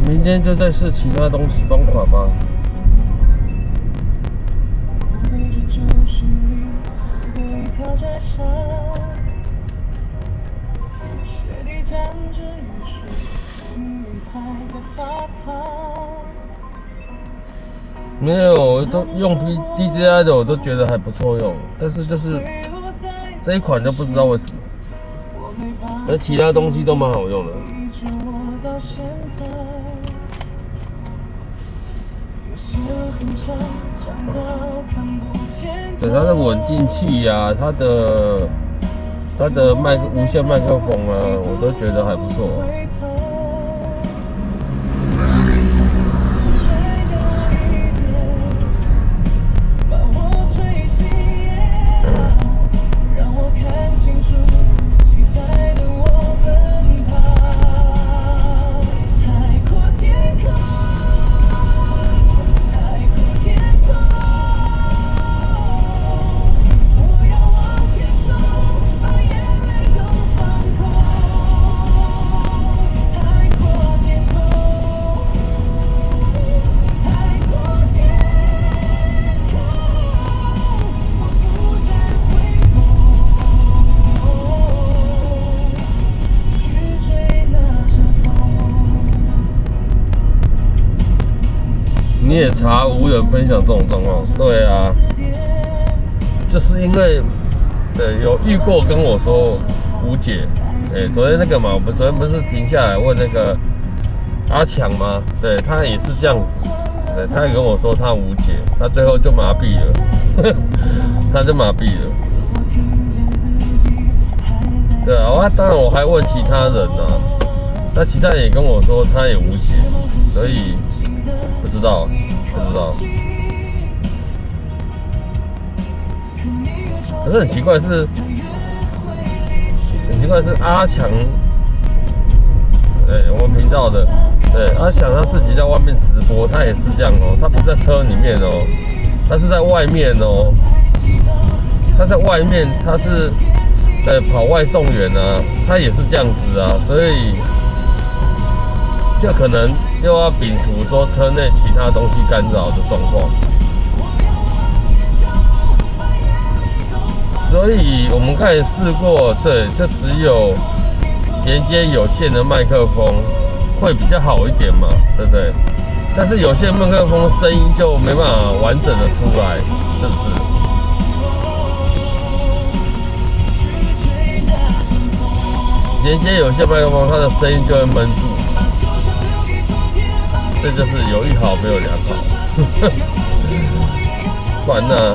明天就再试其他东西方法吧。没有，我都用 DJI 的，我都觉得还不错用，但是就是这一款就不知道为什么，而其他东西都蛮好用的。对它的稳定器呀、它的无线麦克风啊，我都觉得还不错。你也查无人分享这种状况？对啊，就是因为有遇过跟我说无解。昨天那个嘛，我们昨天不是停下来问那个阿强吗？对他也是这样子，对，他也跟我说他无解，他最后就麻痹了，他就麻痹了。对啊，当然我还问其他人啊，那其他人也跟我说他也无解，所以。不知道。可是很奇怪是阿强，我们频道的，对，阿强他自己在外面直播，他也是这样哦，他不在车里面哦，他是在外面哦，他在外面，他是跑外送员啊，他也是这样子啊，所以。就可能又要摒除说车内其他东西干扰的状况，所以我们刚才试过，对，就只有连接有线的麦克风会比较好一点嘛，对不对？但是有线麦克风声音就没办法完整的出来，是不是？连接有线麦克风，它的声音就会闷住。这就是有一好没有两好。不然呢？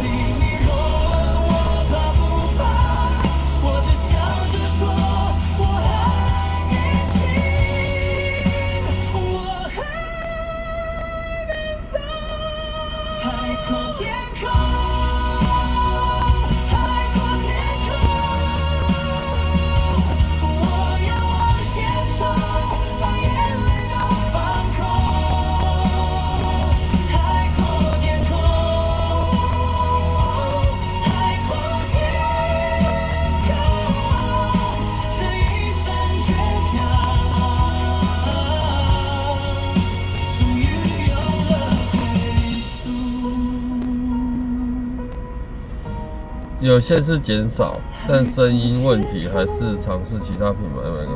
有线是减少，但声音问题还是尝试其他品牌麦克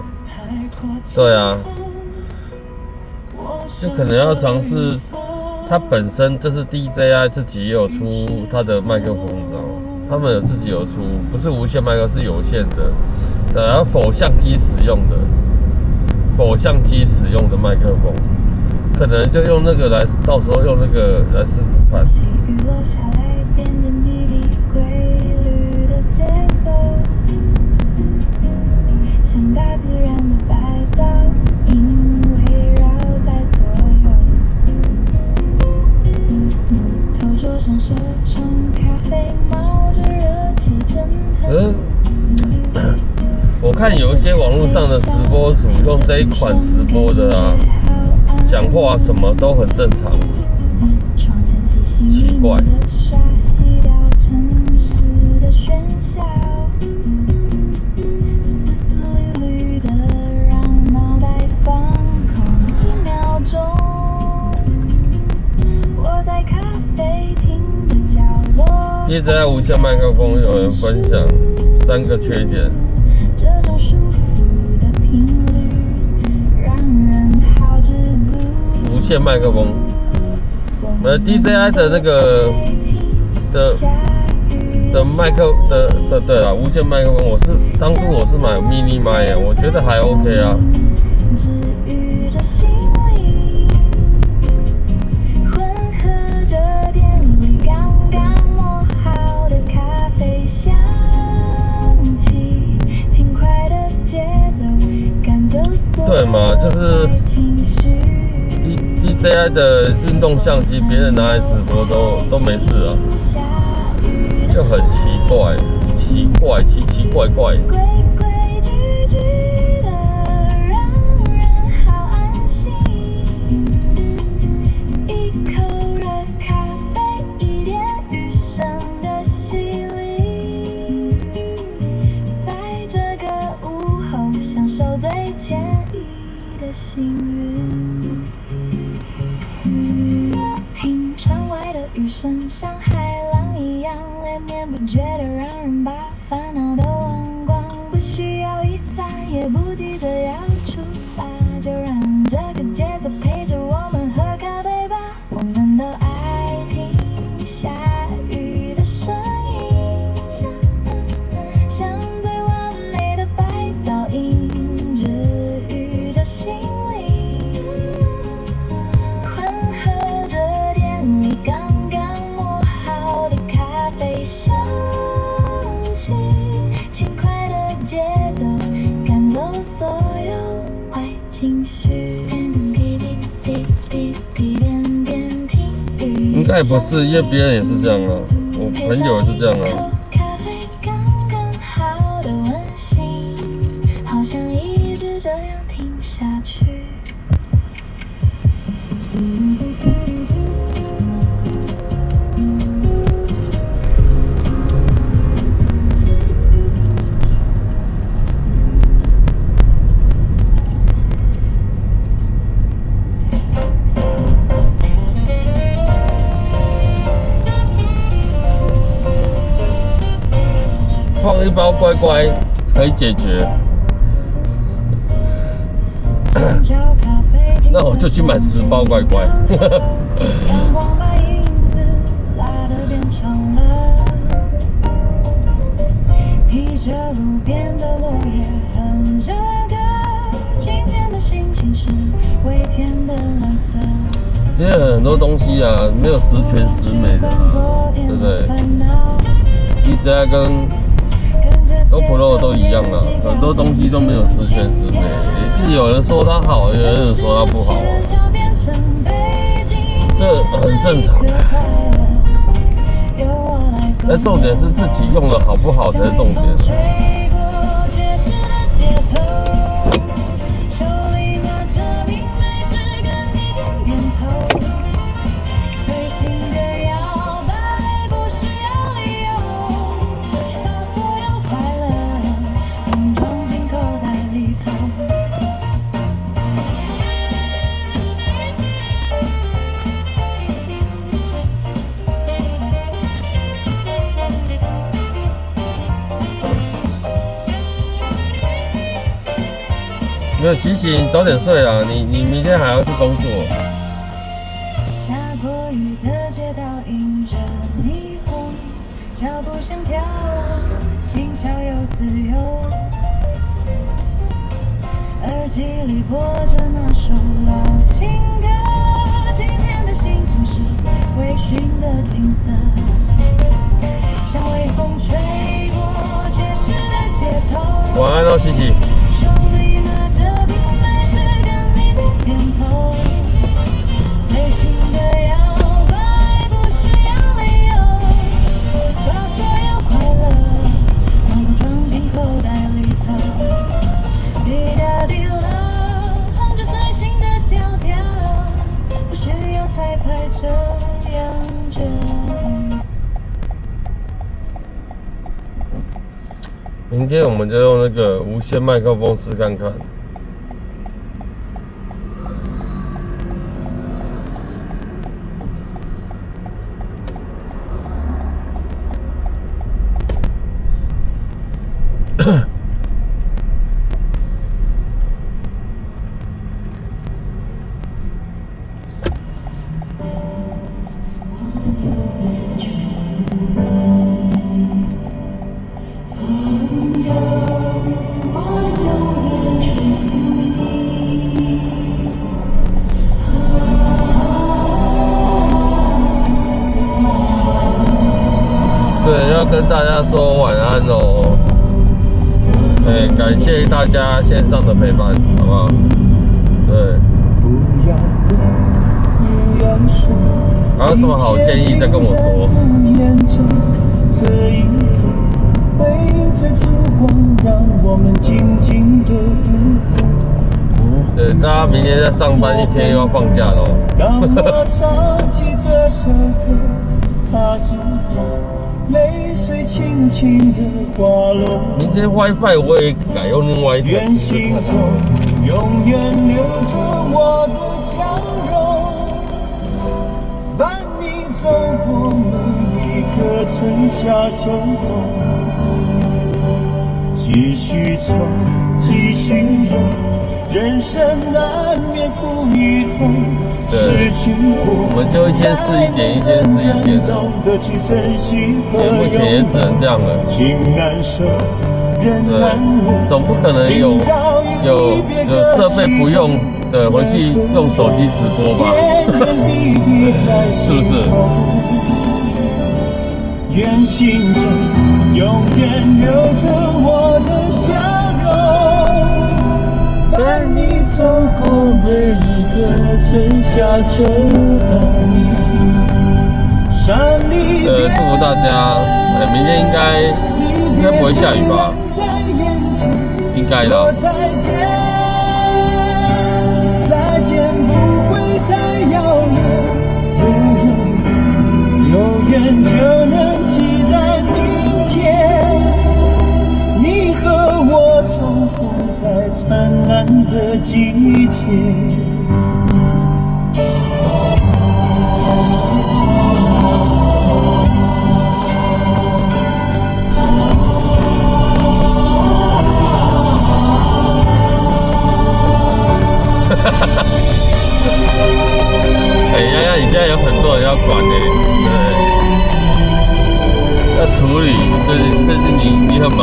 风。对啊，就可能要尝试。它本身就是 DJI 自己也有出它的麦克风，你知道吗？他们自己有出，不是无线麦克风，是有线的，然后否相机使用的麦克风，可能就用那个来，到时候用那个来试试看。像大自然的白噪音围绕在左右，木头桌上手冲咖啡，冒着热气蒸腾。我看有一些网络上的直播主用这一款直播的啊，讲话什么都很正常，奇怪。DJI 无线麦克风有人分享3个缺点。无线麦克风，DJI 的那个的麦克对啊，无线麦克风，当初我是买 mini 麦啊，我觉得还 OK 啊。对嘛，就是 DJI 的运动相机，别人拿来直播都没事啊，就很奇怪，奇怪怪。听窗外的雨声像海浪一样连绵不绝的让人把烦恼都忘光，不需要雨伞也不急着要出发，就让这个节奏陪着我们喝咖啡吧。我们都爱听下雨的声音，像最完美的白噪音，治愈着心灵，混合着店里刚刚磨好的咖啡香气，轻快的节奏赶走所有坏情绪。应该也不是，因为别人也是这样啊，我朋友也是这样啊。好像一直这样听下去。放一包乖乖可以解决，那我就去买10包乖乖。披着路边的落叶，哼着歌其实很多东西啊，没有十全十美的啊，对不对？DJI 跟 GoPro 都一样啊，很多东西都没有十全十美。就有人说它好，有人说它不好啊，这很正常。但重点是自己用的好不好才是重点。没有洗洗，你早点睡啊！你明天还要去工作。下过雨的街道映着霓虹，脚步像跳舞，轻巧又自由。耳机里播着那首老情歌，今天的心情是微醺的景色，像微风吹过爵士的街头。晚安哦，洗洗。明天我们就用那个无线麦克风试看看。对，要跟大家说晚安哦。对，感谢大家线上的陪伴，好不好？对。还有什么好建议再跟我说。对，大家明天在上班，一天又要放假喽。泪水轻轻地滑落。明天 WiFi 我也改用另外一条试试看。永远留着我的笑容，伴你走过每一个春夏秋冬，继续走，继续游，人生难免苦与痛。对，我们就一天试一点，一天试一点的。目前也只能这样了。对，总不可能有设备不用的回去用手机直播吧？是不是？愿心中永远留着我的笑容，伴你走过每一个春夏秋冬。祝福大家，明天应该不会下雨吧？应该的。再见不会太遥远，有缘就能期待明天，你和我重逢在灿烂的季节。哎，丫丫，你现在有很多人要管呢，对，要处理，这是你很忙。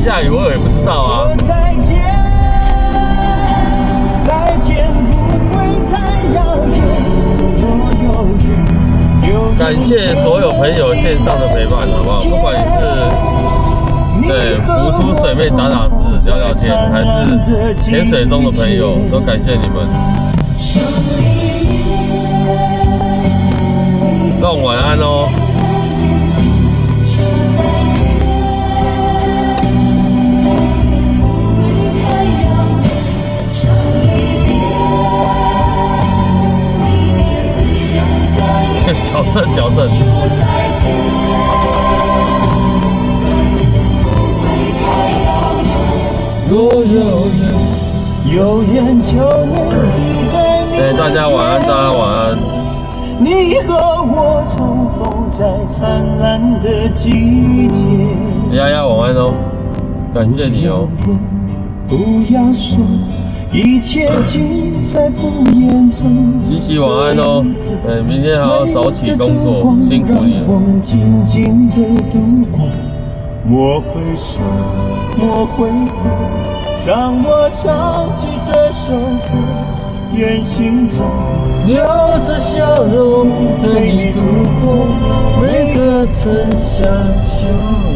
下雨，我也不知道啊。说再见，再见不会太遥远，多遥远。感谢所有朋友线上的陪伴，好不好？不管你是对浮出水面打打字聊聊天，还是潜水中的朋友，都感谢你们。让我晚安哦。矫正矫正。若有缘就能期待你。对，大家晚安，大家晚安。你和我重逢在灿烂的季节。丫丫晚安哦，感谢你哦。不要说，一切尽在不言中。西西晚安哦，明天还要早起工作，辛苦你了。我们静静的度过，莫回首，莫回头。当我唱起这首歌，愿心中留着笑容陪你度过每个春夏秋。